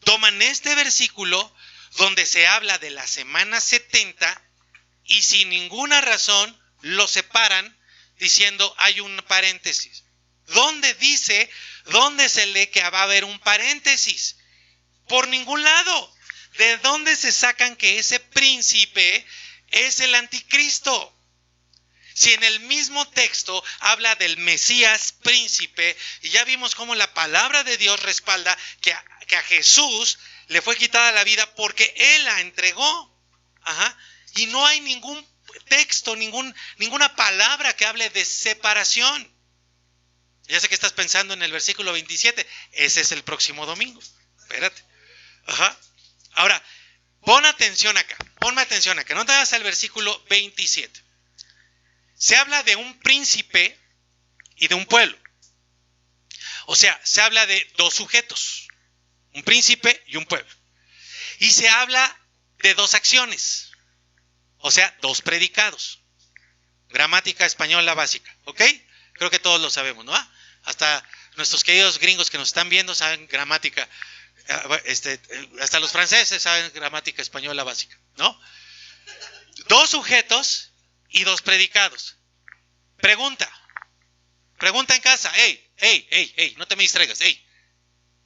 Toman este versículo donde se habla de la semana 70 y sin ninguna razón lo separan diciendo hay un paréntesis. ¿Dónde se lee que va a haber un paréntesis? Por ningún lado. ¿De dónde se sacan que ese príncipe es el anticristo? Si en el mismo texto habla del Mesías príncipe, y ya vimos cómo la palabra de Dios respalda que a Jesús le fue quitada la vida porque Él la entregó. Y no hay ningún texto, ninguna palabra que hable de separación. Ya sé que estás pensando en el versículo 27. Ese es el próximo domingo. Espérate. Ahora, ponme atención acá. No te vayas al versículo 27. Se habla de un príncipe y de un pueblo. O sea, se habla de dos sujetos. Un príncipe y un pueblo. Y se habla de dos acciones. O sea, dos predicados. Gramática española básica. ¿Ok? Creo que todos lo sabemos, ¿no? Hasta nuestros queridos gringos que nos están viendo saben gramática. Hasta los franceses saben gramática española básica, ¿no? Dos sujetos y dos predicados. Pregunta en casa. Ey, no te me distraigas.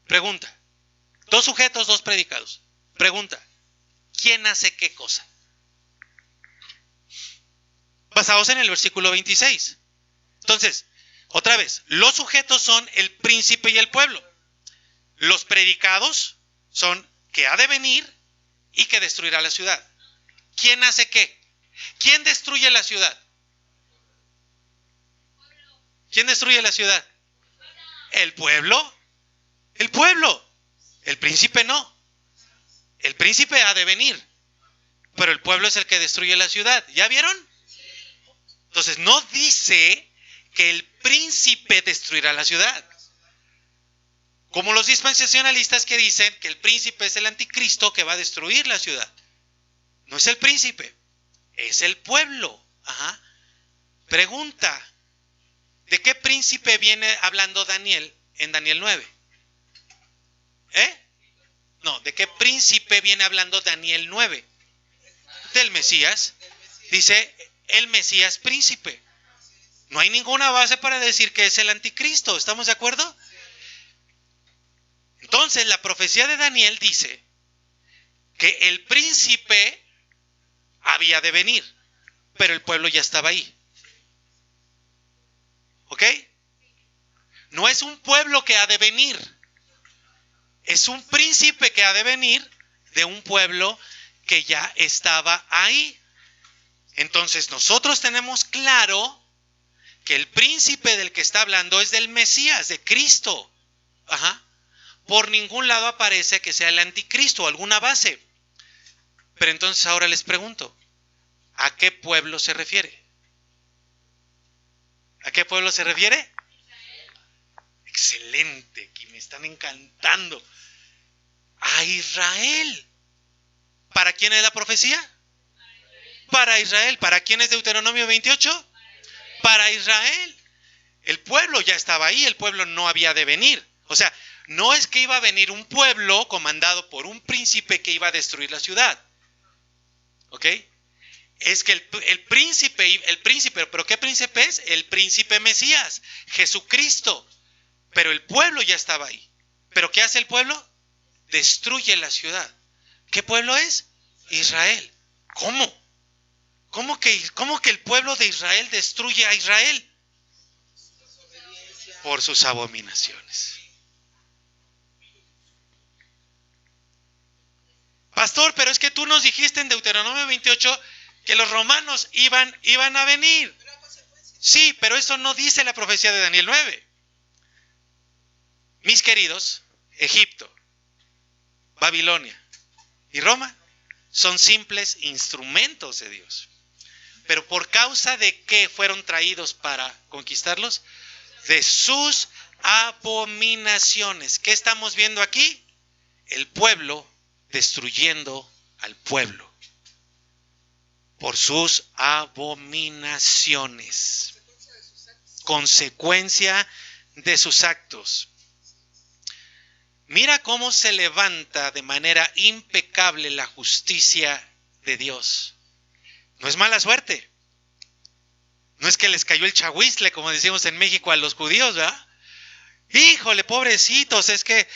Pregunta. Dos sujetos, dos predicados. Pregunta. ¿Quién hace qué cosa? Basados en el versículo 26. Entonces, otra vez, los sujetos son el príncipe y el pueblo. Los predicados son que ha de venir y que destruirá la ciudad. ¿Quién hace qué? ¿Quién destruye la ciudad? ¿Quién destruye la ciudad? ¿El pueblo? El pueblo. El príncipe no. El príncipe ha de venir. Pero el pueblo es el que destruye la ciudad. ¿Ya vieron? Entonces no dice que el príncipe destruirá la ciudad. Como los dispensacionalistas que dicen que el príncipe es el anticristo que va a destruir la ciudad. No es el príncipe, es el pueblo. Pregunta, ¿de qué príncipe viene hablando Daniel en Daniel 9? No, ¿de qué príncipe viene hablando Daniel 9? Del Mesías. Dice el Mesías príncipe. No hay ninguna base para decir que es el anticristo. ¿Estamos de acuerdo? Entonces la profecía de Daniel dice que el príncipe había de venir, pero el pueblo ya estaba ahí. ¿Ok? No es un pueblo que ha de venir, es un príncipe que ha de venir de un pueblo que ya estaba ahí. Entonces nosotros tenemos claro que el príncipe del que está hablando es del Mesías, de Cristo. Por ningún lado aparece que sea el anticristo o alguna base. Pero entonces ahora les pregunto, ¿a qué pueblo se refiere? ¿A qué pueblo se refiere? Excelente, que me están encantando. A Israel. ¿Para quién es la profecía? Para Israel. ¿Para quién es Deuteronomio 28? Para Israel. El pueblo ya estaba ahí, el pueblo no había de venir. O sea, no es que iba a venir un pueblo comandado por un príncipe que iba a destruir la ciudad. ¿Ok? Es que el príncipe, ¿pero qué príncipe es? El príncipe Mesías, Jesucristo. Pero el pueblo ya estaba ahí. ¿Pero qué hace el pueblo? Destruye la ciudad. ¿Qué pueblo es? Israel. ¿Cómo? ¿Cómo que el pueblo de Israel destruye a Israel? Por sus abominaciones. Pastor, pero es que tú nos dijiste en Deuteronomio 28 que los romanos iban a venir. Sí, pero eso no dice la profecía de Daniel 9. Mis queridos, Egipto, Babilonia y Roma son simples instrumentos de Dios. Pero ¿por causa de qué fueron traídos para conquistarlos? De sus abominaciones. ¿Qué estamos viendo aquí? El pueblo destruyendo al pueblo por sus abominaciones. Consecuencia de sus actos. Mira cómo se levanta de manera impecable la justicia de Dios. No es mala suerte. No es que les cayó el chahuizle, como decimos en México a los judíos, ¿verdad? Híjole, pobrecitos, es que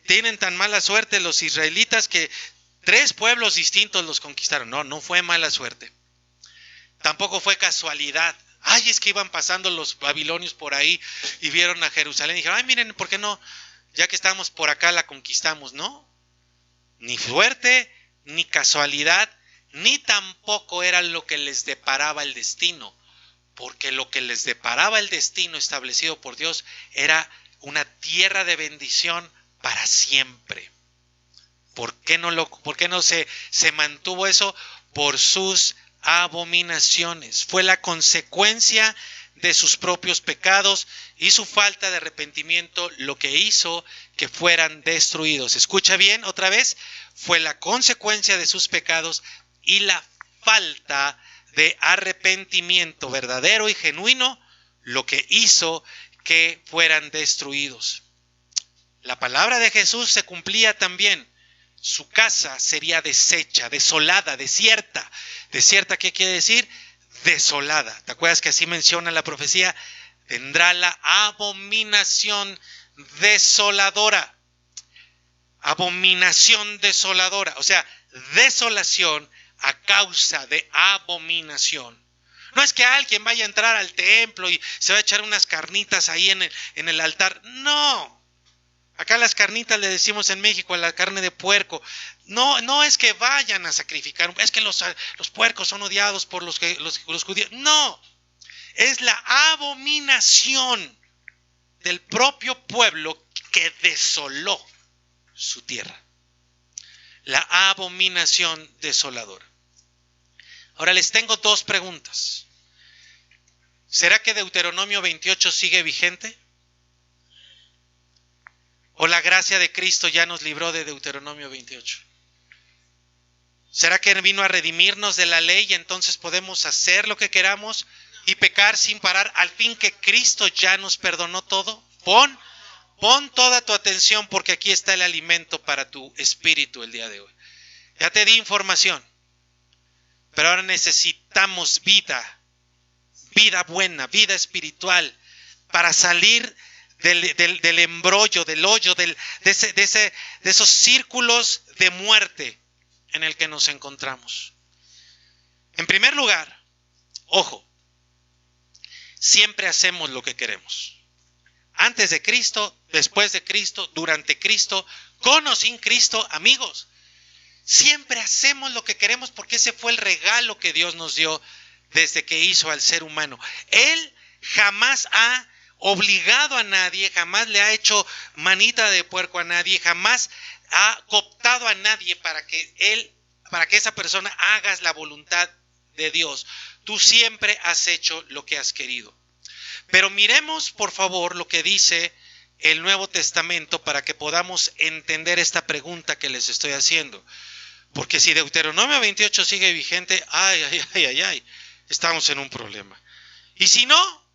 tienen tan mala suerte los israelitas que 3 pueblos distintos los conquistaron. No fue mala suerte. Tampoco fue casualidad. Ay, es que iban pasando los babilonios por ahí y vieron a Jerusalén y dijeron, ay, miren, ¿por qué no? Ya que estamos por acá la conquistamos. No, ni suerte, ni casualidad, ni tampoco era lo que les deparaba el destino. Porque lo que les deparaba el destino establecido por Dios era una tierra de bendición para siempre. ¿Por qué no se mantuvo eso? Por sus abominaciones. Fue la consecuencia de sus propios pecados y su falta de arrepentimiento lo que hizo que fueran destruidos. Escucha bien otra vez, fue la consecuencia de sus pecados y la falta de arrepentimiento verdadero y genuino lo que hizo que fueran destruidos. La palabra de Jesús se cumplía también. Su casa sería deshecha, desolada, desierta. ¿Desierta qué quiere decir? Desolada. ¿Te acuerdas que así menciona la profecía? Vendrá la abominación desoladora. Abominación desoladora. O sea, desolación a causa de abominación. No es que alguien vaya a entrar al templo y se va a echar unas carnitas ahí en el altar. No. Acá las carnitas le decimos en México, la carne de puerco. No es que vayan a sacrificar. Es que los puercos son odiados por los judíos. No. Es la abominación del propio pueblo que desoló su tierra. La abominación desoladora. Ahora les tengo 2 preguntas. ¿Será que Deuteronomio 28 sigue vigente? ¿O la gracia de Cristo ya nos libró de Deuteronomio 28? ¿Será que vino a redimirnos de la ley y entonces podemos hacer lo que queramos y pecar sin parar al fin que Cristo ya nos perdonó todo? Pon toda tu atención porque aquí está el alimento para tu espíritu el día de hoy. Ya te di información. Pero ahora necesitamos vida buena, vida espiritual, para salir del embrollo, del hoyo, de esos círculos de muerte en el que nos encontramos. En primer lugar, ojo, siempre hacemos lo que queremos. Antes de Cristo, después de Cristo, durante Cristo, con o sin Cristo, amigos. Siempre hacemos lo que queremos porque ese fue el regalo que Dios nos dio desde que hizo al ser humano. Él jamás ha obligado a nadie, jamás le ha hecho manita de puerco a nadie, jamás ha cooptado a nadie para que esa persona haga la voluntad de Dios. Tú siempre has hecho lo que has querido. Pero miremos por favor lo que dice el Nuevo Testamento para que podamos entender esta pregunta que les estoy haciendo. Porque si Deuteronomio 28 sigue vigente, estamos en un problema. Y si no,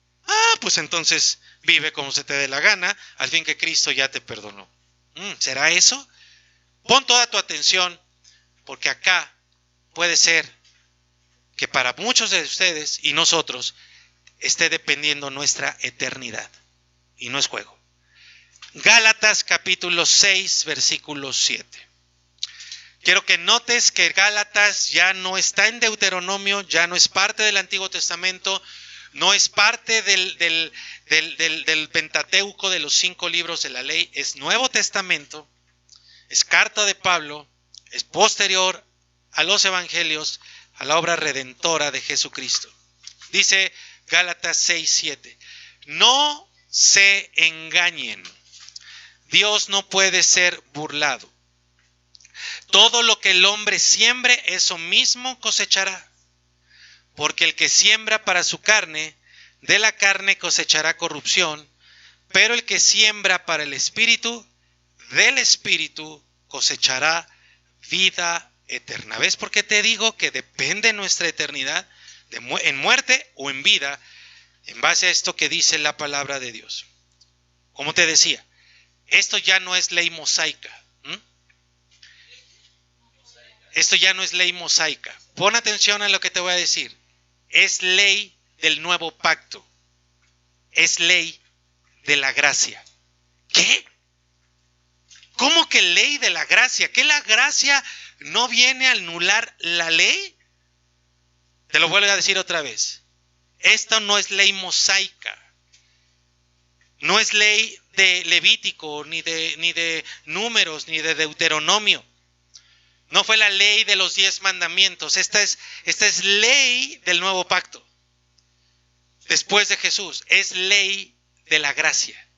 pues entonces vive como se te dé la gana, al fin que Cristo ya te perdonó. ¿Será eso? Pon toda tu atención, porque acá puede ser que para muchos de ustedes y nosotros esté dependiendo nuestra eternidad. Y no es juego. Gálatas capítulo 6, versículo 7. Quiero que notes que Gálatas ya no está en Deuteronomio, ya no es parte del Antiguo Testamento, no es parte del Pentateuco de los 5 libros de la ley, es Nuevo Testamento, es carta de Pablo, es posterior a los Evangelios, a la obra redentora de Jesucristo. Dice Gálatas 6:7. No se engañen. Dios no puede ser burlado. Todo lo que el hombre siembre, eso mismo cosechará. Porque el que siembra para su carne, de la carne cosechará corrupción, pero el que siembra para el Espíritu, del Espíritu cosechará vida eterna. ¿Ves por qué te digo que depende nuestra eternidad en muerte o en vida en base a esto que dice la palabra de Dios? Como te decía, esto ya no es ley mosaica. Esto ya no es ley mosaica. Pon atención a lo que te voy a decir. Es ley del nuevo pacto. Es ley de la gracia. ¿Qué? ¿Cómo que ley de la gracia? ¿Que la gracia no viene a anular la ley? Te lo vuelvo a decir otra vez. Esto no es ley mosaica. No es ley de Levítico, ni de Números, ni de Deuteronomio. No fue la ley de los 10 mandamientos. Esta es ley del nuevo pacto. Después de Jesús, es ley de la gracia.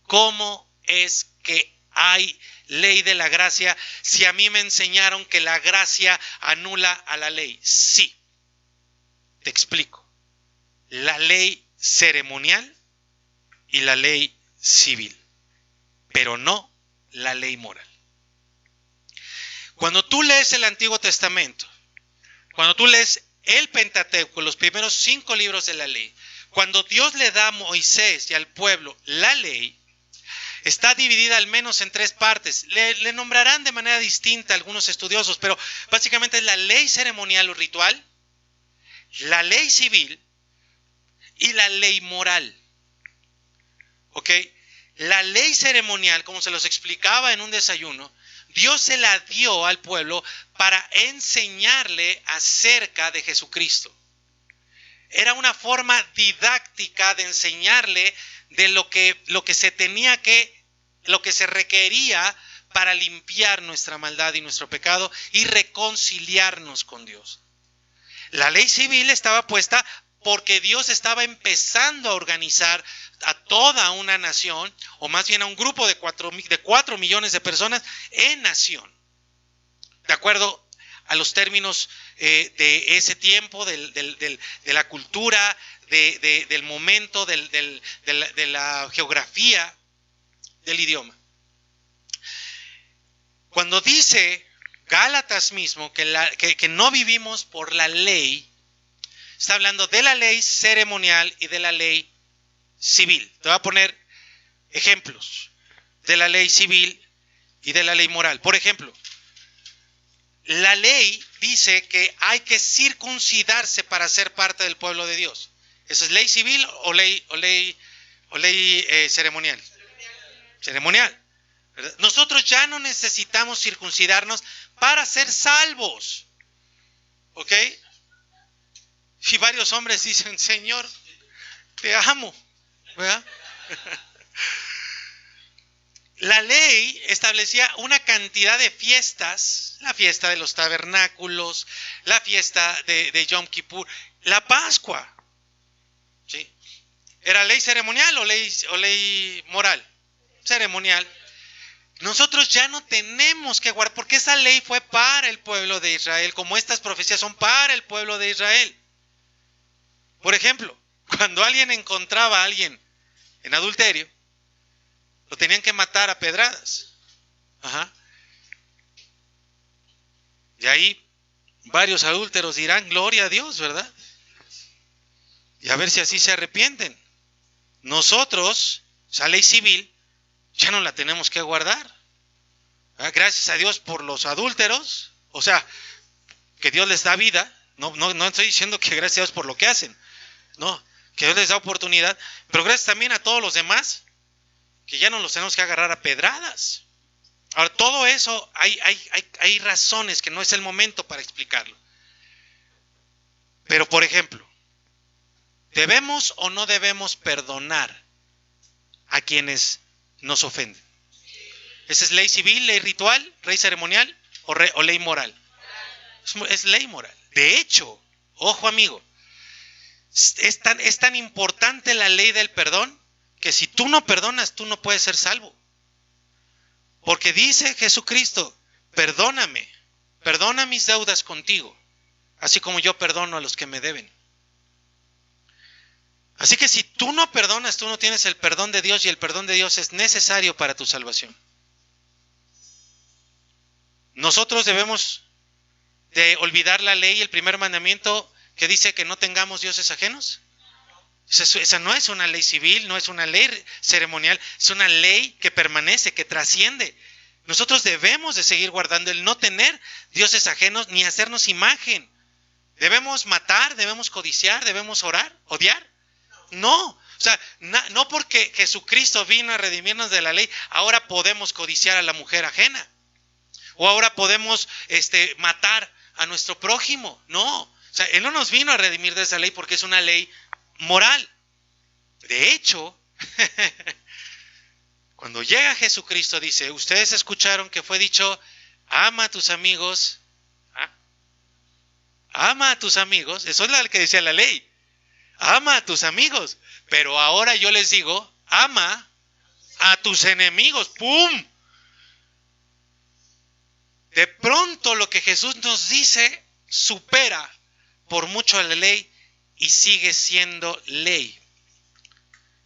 ¿Cómo es que hay ley de la gracia si a mí me enseñaron que la gracia anula a la ley? Sí. Te explico. La ley ceremonial y la ley civil, pero no la ley moral. Cuando tú lees el Antiguo Testamento, cuando tú lees el Pentateuco, los primeros 5 libros de la ley, cuando Dios le da a Moisés y al pueblo la ley, está dividida al menos en 3 partes. Le nombrarán de manera distinta algunos estudiosos, pero básicamente es la ley ceremonial o ritual, la ley civil y la ley moral. ¿Ok? La ley ceremonial, como se los explicaba en un desayuno, Dios se la dio al pueblo para enseñarle acerca de Jesucristo. Era una forma didáctica de enseñarle de lo que se requería para limpiar nuestra maldad y nuestro pecado y reconciliarnos con Dios. La ley civil estaba puesta porque Dios estaba empezando a organizar a toda una nación, o más bien a un grupo de 4 millones de personas en nación, de acuerdo a los términos de ese tiempo, de la cultura, del momento, de la geografía, del idioma. Cuando dice Gálatas mismo que no vivimos por la ley, está hablando de la ley ceremonial y de la ley civil. Te voy a poner ejemplos de la ley civil y de la ley moral. Por ejemplo, la ley dice que hay que circuncidarse para ser parte del pueblo de Dios. ¿Eso es ley civil o ley ceremonial? Ceremonial. ¿Verdad? Nosotros ya no necesitamos circuncidarnos para ser salvos. ¿Ok? Y varios hombres dicen, Señor, te amo. ¿Verdad? La ley establecía una cantidad de fiestas, la fiesta de los tabernáculos, la fiesta de Yom Kippur, la Pascua. ¿Sí? ¿Era ley ceremonial o ley moral? Ceremonial. Nosotros ya no tenemos que guardar, porque esa ley fue para el pueblo de Israel, como estas profecías son para el pueblo de Israel. Por ejemplo, cuando alguien encontraba a alguien en adulterio, lo tenían que matar a pedradas. Ajá. Y ahí varios adúlteros dirán, gloria a Dios, ¿verdad? Y a ver si así se arrepienten. Nosotros, esa ley civil, ya no la tenemos que guardar. Gracias a Dios por los adúlteros, o sea, que Dios les da vida. No estoy diciendo que gracias a Dios por lo que hacen, no, que Dios les da oportunidad, pero gracias también a todos los demás, que ya no los tenemos que agarrar a pedradas. Ahora, todo eso, hay razones que no es el momento para explicarlo. Pero, por ejemplo, ¿debemos o no debemos perdonar a quienes nos ofenden? ¿Esa es ley civil, ley ritual, ley ceremonial o ley moral? Es ley moral. De hecho, ojo amigo, es tan importante la ley del perdón que si tú no perdonas, tú no puedes ser salvo. Porque dice Jesucristo, perdona mis deudas contigo, así como yo perdono a los que me deben. Así que si tú no perdonas, tú no tienes el perdón de Dios, y el perdón de Dios es necesario para tu salvación. Nosotros debemos de olvidar la ley, el primer mandamiento que dice que no tengamos dioses ajenos. Esa no es una ley civil, no es una ley ceremonial, es una ley que permanece, que trasciende. Nosotros debemos de seguir guardando el no tener dioses ajenos ni hacernos imagen. ¿Debemos matar? ¿Debemos codiciar? ¿Debemos odiar? No. O sea, no porque Jesucristo vino a redimirnos de la ley, ahora podemos codiciar a la mujer ajena. O ahora podemos matar a nuestro prójimo. No. O sea, Él no nos vino a redimir de esa ley porque es una ley moral. De hecho, cuando llega Jesucristo dice, ustedes escucharon que fue dicho, ama a tus amigos. Ama a tus amigos. Eso es lo que decía la ley. Ama a tus amigos. Pero ahora yo les digo, ama a tus enemigos. ¡Pum! De pronto lo que Jesús nos dice supera por mucho a la ley y sigue siendo ley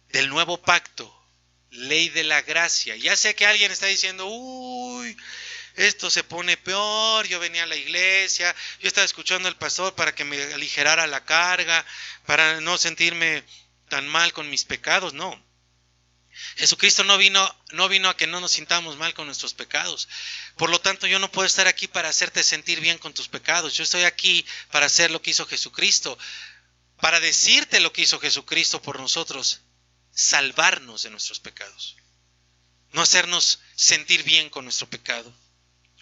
del nuevo pacto, ley de la gracia. Ya sé que alguien está diciendo, uy, esto se pone peor, yo venía a la iglesia, yo estaba escuchando al pastor para que me aligerara la carga, para no sentirme tan mal con mis pecados. No. Jesucristo no vino a que no nos sintamos mal con nuestros pecados. Por lo tanto, yo no puedo estar aquí para hacerte sentir bien con tus pecados. Yo estoy aquí para hacer lo que hizo Jesucristo, para decirte lo que hizo Jesucristo por nosotros, salvarnos de nuestros pecados, no hacernos sentir bien con nuestro pecado.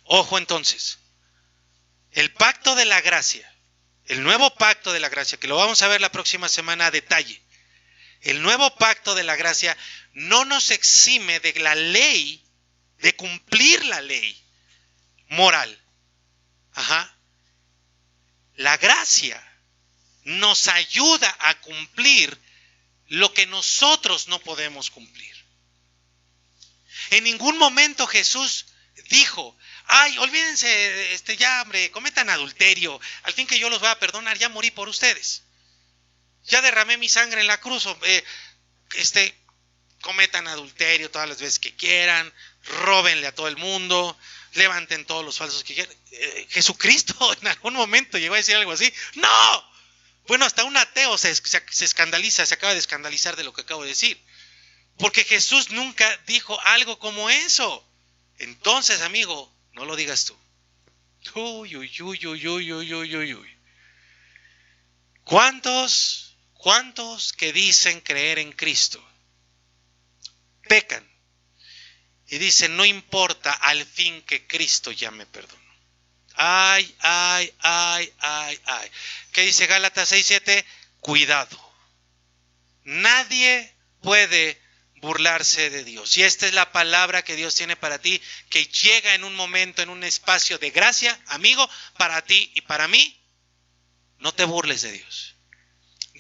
Ojo entonces, el pacto de la gracia, el nuevo pacto de la gracia, que lo vamos a ver la próxima semana a detalle. El nuevo pacto de la gracia no nos exime de la ley, de cumplir la ley moral. La gracia nos ayuda a cumplir lo que nosotros no podemos cumplir. En ningún momento Jesús dijo, ay, olvídense, ya hombre, cometan adulterio, al fin que yo los voy a perdonar, ya morí por ustedes. Ya derramé mi sangre en la cruz, cometan adulterio todas las veces que quieran, róbenle a todo el mundo, levanten todos los falsos que quieran. Jesucristo en algún momento llegó a decir algo así. ¡No! Bueno, hasta un ateo se escandaliza, se acaba de escandalizar de lo que acabo de decir. Porque Jesús nunca dijo algo como eso. Entonces, amigo, no lo digas tú. Uy, uy, uy, uy, uy, uy, uy, uy, uy. ¿Cuántos que dicen creer en Cristo pecan y dicen, no importa, al fin que Cristo ya me perdonó? Ay, ay, ay, ay, ay. ¿Qué dice Gálatas 6:7? Cuidado. Nadie puede burlarse de Dios. Y esta es la palabra que Dios tiene para ti, que llega en un momento, en un espacio de gracia, amigo, para ti y para mí. No te burles de Dios.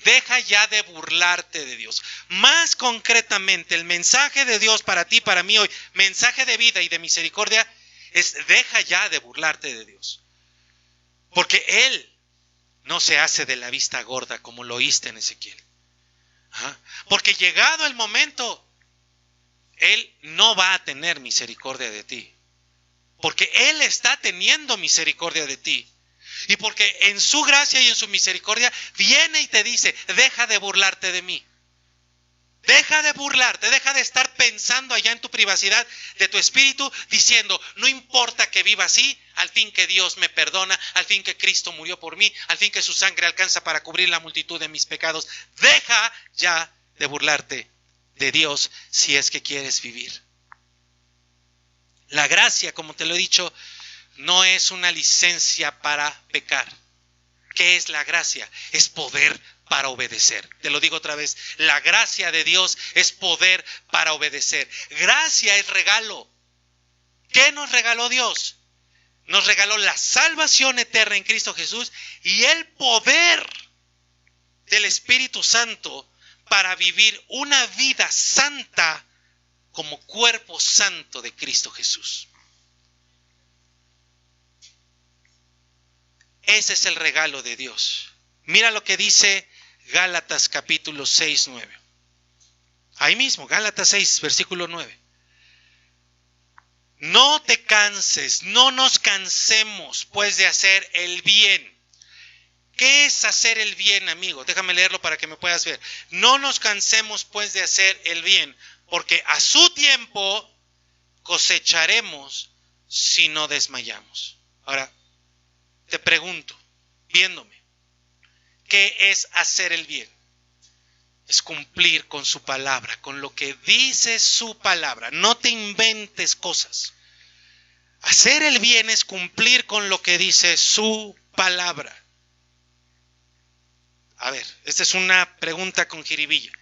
Deja ya de burlarte de Dios. Más concretamente, el mensaje de Dios para ti, para mí hoy, mensaje de vida y de misericordia, es deja ya de burlarte de Dios. Porque Él no se hace de la vista gorda como lo oíste en Ezequiel. Porque llegado el momento, Él no va a tener misericordia de ti. Porque Él está teniendo misericordia de ti. Y porque en su gracia y en su misericordia viene y te dice, deja de burlarte de mí. Deja de burlarte, deja de estar pensando allá en tu privacidad de tu espíritu, diciendo, no importa que viva así, al fin que Dios me perdona, al fin que Cristo murió por mí, al fin que su sangre alcanza para cubrir la multitud de mis pecados. Deja ya de burlarte de Dios si es que quieres vivir. La gracia, como te lo he dicho, no es una licencia para pecar. ¿Qué es la gracia? Es poder para obedecer. Te lo digo otra vez, la gracia de Dios es poder para obedecer. Gracia es regalo. ¿Qué nos regaló Dios? nos regaló la salvación eterna en Cristo Jesús y el poder del Espíritu Santo para vivir una vida santa como cuerpo santo de Cristo Jesús. Ese es el regalo de Dios. Mira lo que dice Gálatas capítulo 6, 9. Ahí mismo, Gálatas 6, versículo 9. No te canses, no nos cansemos pues de hacer el bien. ¿Qué es hacer el bien, amigo? Déjame leerlo para que me puedas ver. No nos cansemos pues de hacer el bien, porque a su tiempo cosecharemos si no desmayamos. Ahora, te pregunto, viéndome, ¿qué es hacer el bien? Es cumplir con su palabra, con lo que dice su palabra. No te inventes cosas. Hacer el bien es cumplir con lo que dice su palabra. A ver, esta es una pregunta con jiribilla.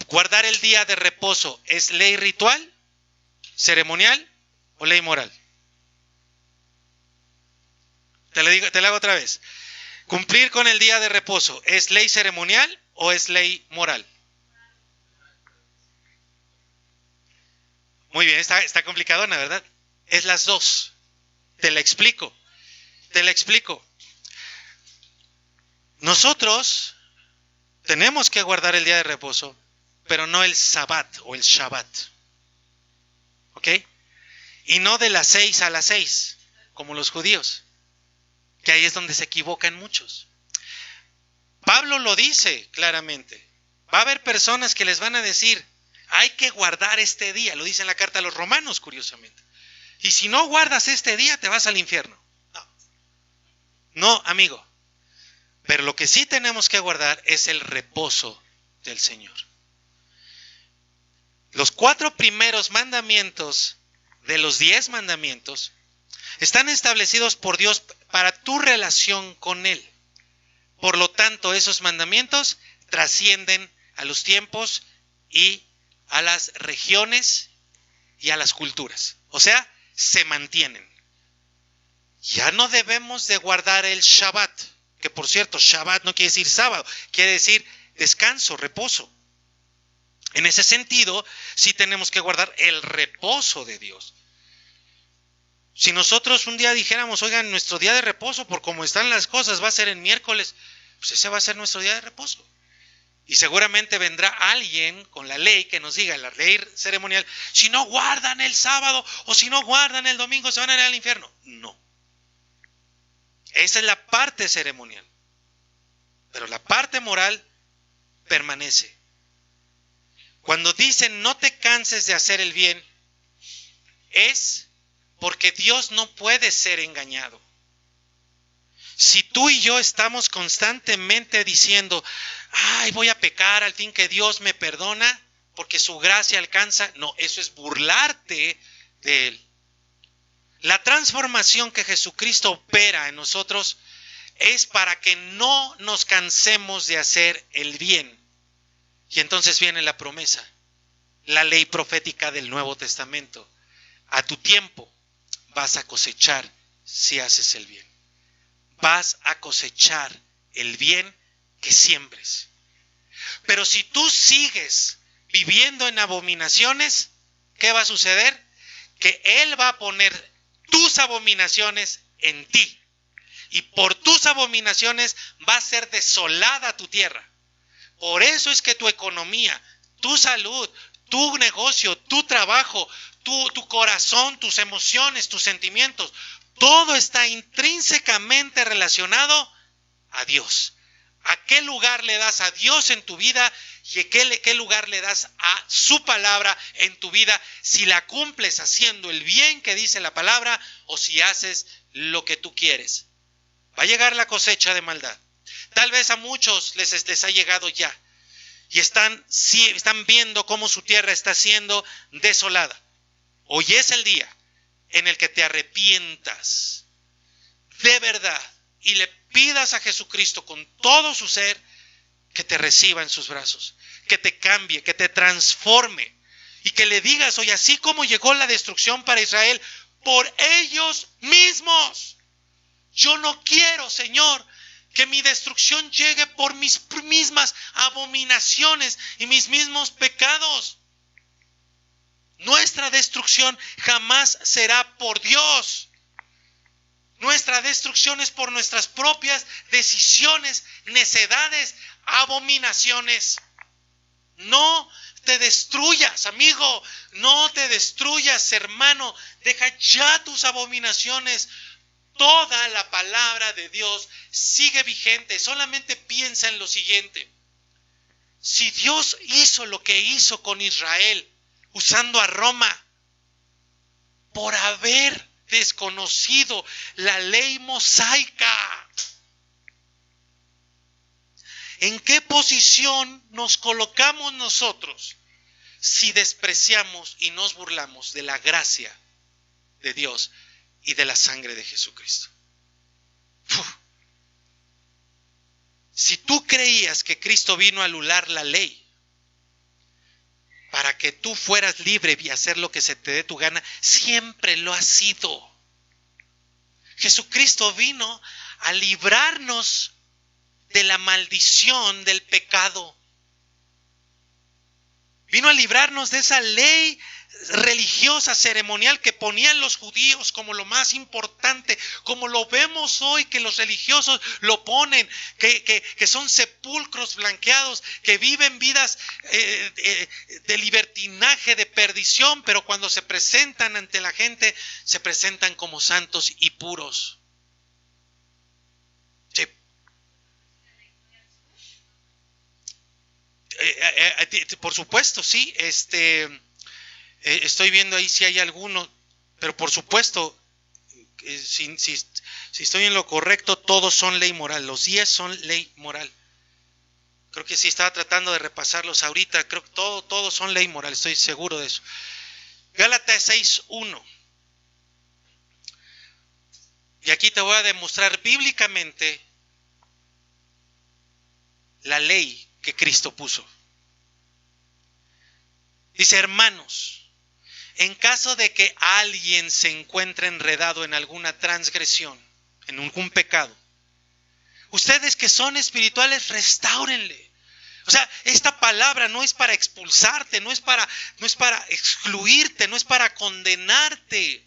¿Guardar el día de reposo es ley ritual, ceremonial o ley moral? Te la hago otra vez. ¿Cumplir con el día de reposo es ley ceremonial o es ley moral? Muy bien, está complicadona, ¿verdad? Es las dos. Te la explico. Nosotros tenemos que guardar el día de reposo, pero no el Sabbat o el Shabbat. ¿Ok? Y no de las 6 a las 6, como los judíos. Que ahí es donde se equivocan muchos. Pablo lo dice claramente. Va a haber personas que les van a decir, hay que guardar este día. Lo dice en la carta a los romanos, curiosamente. Y si no guardas este día, te vas al infierno. No, amigo. Pero lo que sí tenemos que guardar es el reposo del Señor. Los 4 primeros mandamientos de los 10 mandamientos están establecidos por Dios para tu relación con Él. Por lo tanto, esos mandamientos trascienden a los tiempos y a las regiones y a las culturas. O sea, se mantienen. Ya no debemos de guardar el Shabbat, que por cierto, Shabbat no quiere decir sábado, quiere decir descanso, reposo. En ese sentido, sí tenemos que guardar el reposo de Dios. Si nosotros un día dijéramos, oigan, nuestro día de reposo, por cómo están las cosas, va a ser el miércoles, pues ese va a ser nuestro día de reposo. Y seguramente vendrá alguien con la ley que nos diga, la ley ceremonial, si no guardan el sábado o si no guardan el domingo, se van a ir al infierno. No. Esa es la parte ceremonial. Pero la parte moral permanece. Cuando dicen no te canses de hacer el bien, es porque Dios no puede ser engañado. Si tú y yo estamos constantemente diciendo, ay, voy a pecar al fin que Dios me perdona, porque su gracia alcanza, no, eso es burlarte de Él. La transformación que Jesucristo opera en nosotros es para que no nos cansemos de hacer el bien. Y entonces viene la promesa, la ley profética del Nuevo Testamento. A tu tiempo vas a cosechar si haces el bien. Vas a cosechar el bien que siembres. Pero si tú sigues viviendo en abominaciones, ¿qué va a suceder? Que Él va a poner tus abominaciones en ti. Y por tus abominaciones va a ser desolada tu tierra. Por eso es que tu economía, tu salud, tu negocio, tu trabajo, tu corazón, tus emociones, tus sentimientos, todo está intrínsecamente relacionado a Dios. ¿A qué lugar le das a Dios en tu vida y qué lugar le das a su palabra en tu vida? Si la cumples haciendo el bien que dice la palabra o si haces lo que tú quieres. Va a llegar la cosecha de maldad. Tal vez a muchos les ha llegado ya y están viendo cómo su tierra está siendo desolada. Hoy es el día en el que te arrepientas de verdad y le pidas a Jesucristo con todo su ser que te reciba en sus brazos, que te cambie, que te transforme y que le digas, oye, así como llegó la destrucción para Israel, por ellos mismos. Yo no quiero, Señor, que mi destrucción llegue por mis mismas abominaciones y mis mismos pecados. Nuestra destrucción jamás será por Dios. Nuestra destrucción es por nuestras propias decisiones, necedades, abominaciones. No te destruyas, amigo. No te destruyas, hermano. Deja ya tus abominaciones. Toda la palabra de Dios sigue vigente. Solamente piensa en lo siguiente. Si Dios hizo lo que hizo con Israel, usando a Roma, por haber desconocido la ley mosaica, ¿en qué posición nos colocamos nosotros si despreciamos y nos burlamos de la gracia de Dios y de la sangre de Jesucristo? Si tú creías que Cristo vino a anular la ley para que tú fueras libre y hacer lo que se te dé tu gana, siempre lo has sido. Jesucristo vino a librarnos de la maldición del pecado. Vino a librarnos de esa ley religiosa, ceremonial que ponían los judíos como lo más importante, como lo vemos hoy que los religiosos lo ponen, que son sepulcros blanqueados, que viven vidas de libertinaje, de perdición, pero cuando se presentan ante la gente, se presentan como santos y puros. Sí. Por supuesto, sí, estoy viendo ahí si hay alguno, pero por supuesto, si estoy en lo correcto, todos son ley moral, los 10 son ley moral. Creo que sí, estaba tratando de repasarlos ahorita, creo que todos son ley moral, estoy seguro de eso. Gálatas 6:1. Y aquí te voy a demostrar bíblicamente la ley que Cristo puso. Dice: hermanos, en caso de que alguien se encuentre enredado en alguna transgresión, en algún pecado, ustedes que son espirituales, restáurenle. O sea, esta palabra no es para expulsarte, no es para excluirte, no es para condenarte.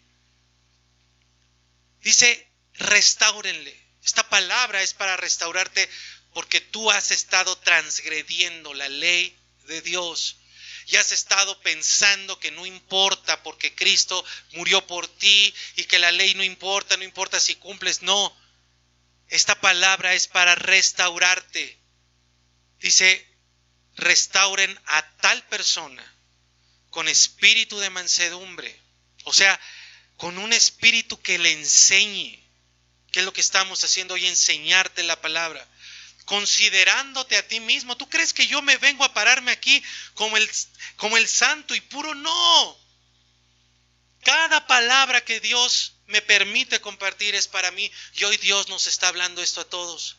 Dice: restáurenle. Esta palabra es para restaurarte porque tú has estado transgrediendo la ley de Dios. Y has estado pensando que no importa porque Cristo murió por ti y que la ley no importa si cumples. No, esta palabra es para restaurarte. Dice: restauren a tal persona con espíritu de mansedumbre. O sea, con un espíritu que le enseñe. ¿Qué es lo que estamos haciendo hoy? Enseñarte la palabra. Considerándote a ti mismo. ¿Tú crees que yo me vengo a pararme aquí como el santo y puro? No. Cada palabra que Dios me permite compartir es para mí. Y hoy Dios nos está hablando esto a todos.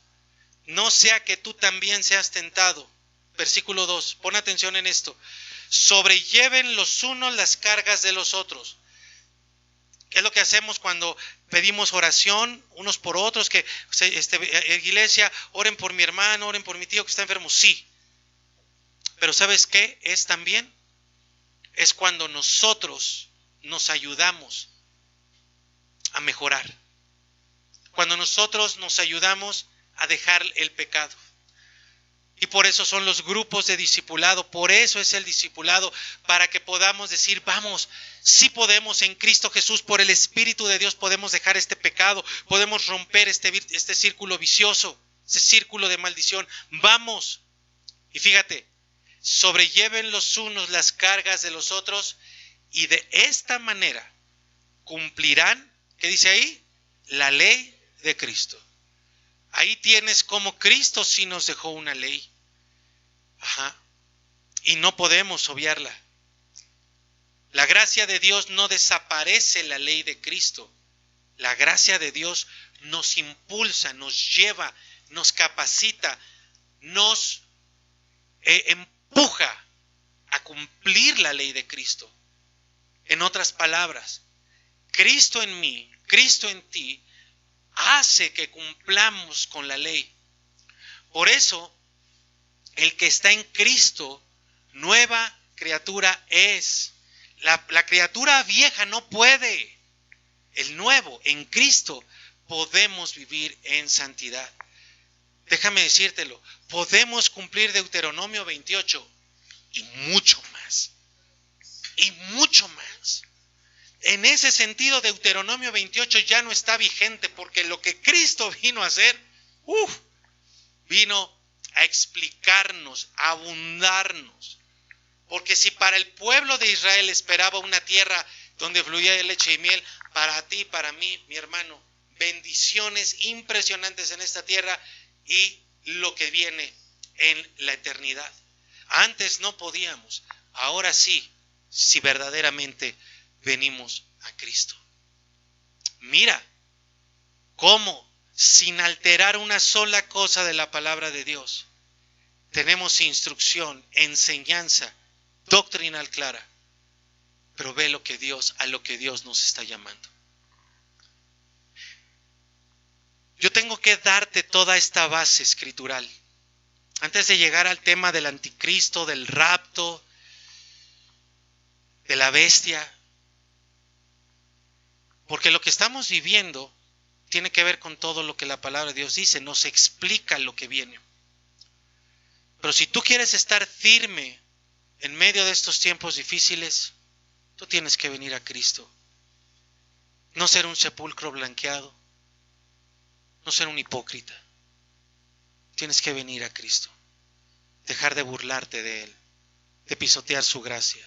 No sea que tú también seas tentado. Versículo 2. Pon atención en esto. Sobrelleven los unos las cargas de los otros. ¿Qué es lo que hacemos cuando pedimos oración unos por otros? Que iglesia, oren por mi hermano, oren por mi tío que está enfermo. Sí. Pero ¿sabes qué es también? Es cuando nosotros nos ayudamos a mejorar. Cuando nosotros nos ayudamos a dejar el pecado. Y por eso son los grupos de discipulado, por eso es el discipulado, para que podamos decir: vamos, sí podemos en Cristo Jesús, por el Espíritu de Dios podemos dejar este pecado, podemos romper este círculo vicioso, ese círculo de maldición. Vamos. Y fíjate, sobrelleven los unos las cargas de los otros y de esta manera cumplirán, ¿qué dice ahí? La ley de Cristo. Ahí tienes como Cristo sí nos dejó una ley. Y no podemos obviarla. La gracia de Dios no desaparece la ley de Cristo. La gracia de Dios nos impulsa, nos lleva, nos capacita, nos empuja a cumplir la ley de Cristo. En otras palabras, Cristo en mí, Cristo en ti, hace que cumplamos con la ley. Por eso, el que está en Cristo, nueva criatura es. La criatura vieja no puede. El nuevo, en Cristo, podemos vivir en santidad. Déjame decírtelo, podemos cumplir Deuteronomio 28 y mucho más. Y mucho más. En ese sentido, Deuteronomio 28 ya no está vigente, porque lo que Cristo vino a hacer, vino a explicarnos, a abundarnos. Porque si para el pueblo de Israel esperaba una tierra donde fluía leche y miel, para ti, para mí, mi hermano, bendiciones impresionantes en esta tierra y lo que viene en la eternidad. Antes no podíamos, ahora sí, si verdaderamente venimos a Cristo. Mira cómo, sin alterar una sola cosa de la palabra de Dios, tenemos instrucción, enseñanza doctrinal clara, pero ve a lo que Dios nos está llamando. Yo tengo que darte toda esta base escritural antes de llegar al tema del anticristo, del rapto, de la bestia, porque lo que estamos viviendo tiene que ver con todo lo que la palabra de Dios dice, nos explica lo que viene. Pero si tú quieres estar firme en medio de estos tiempos difíciles, tú tienes que venir a Cristo. No ser un sepulcro blanqueado, no ser un hipócrita. Tienes que venir a Cristo, dejar de burlarte de Él, de pisotear su gracia,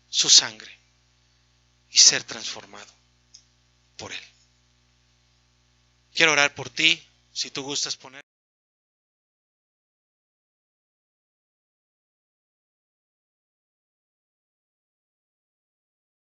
su sangre, y ser transformado por Él. Quiero orar por ti, si tú gustas poner.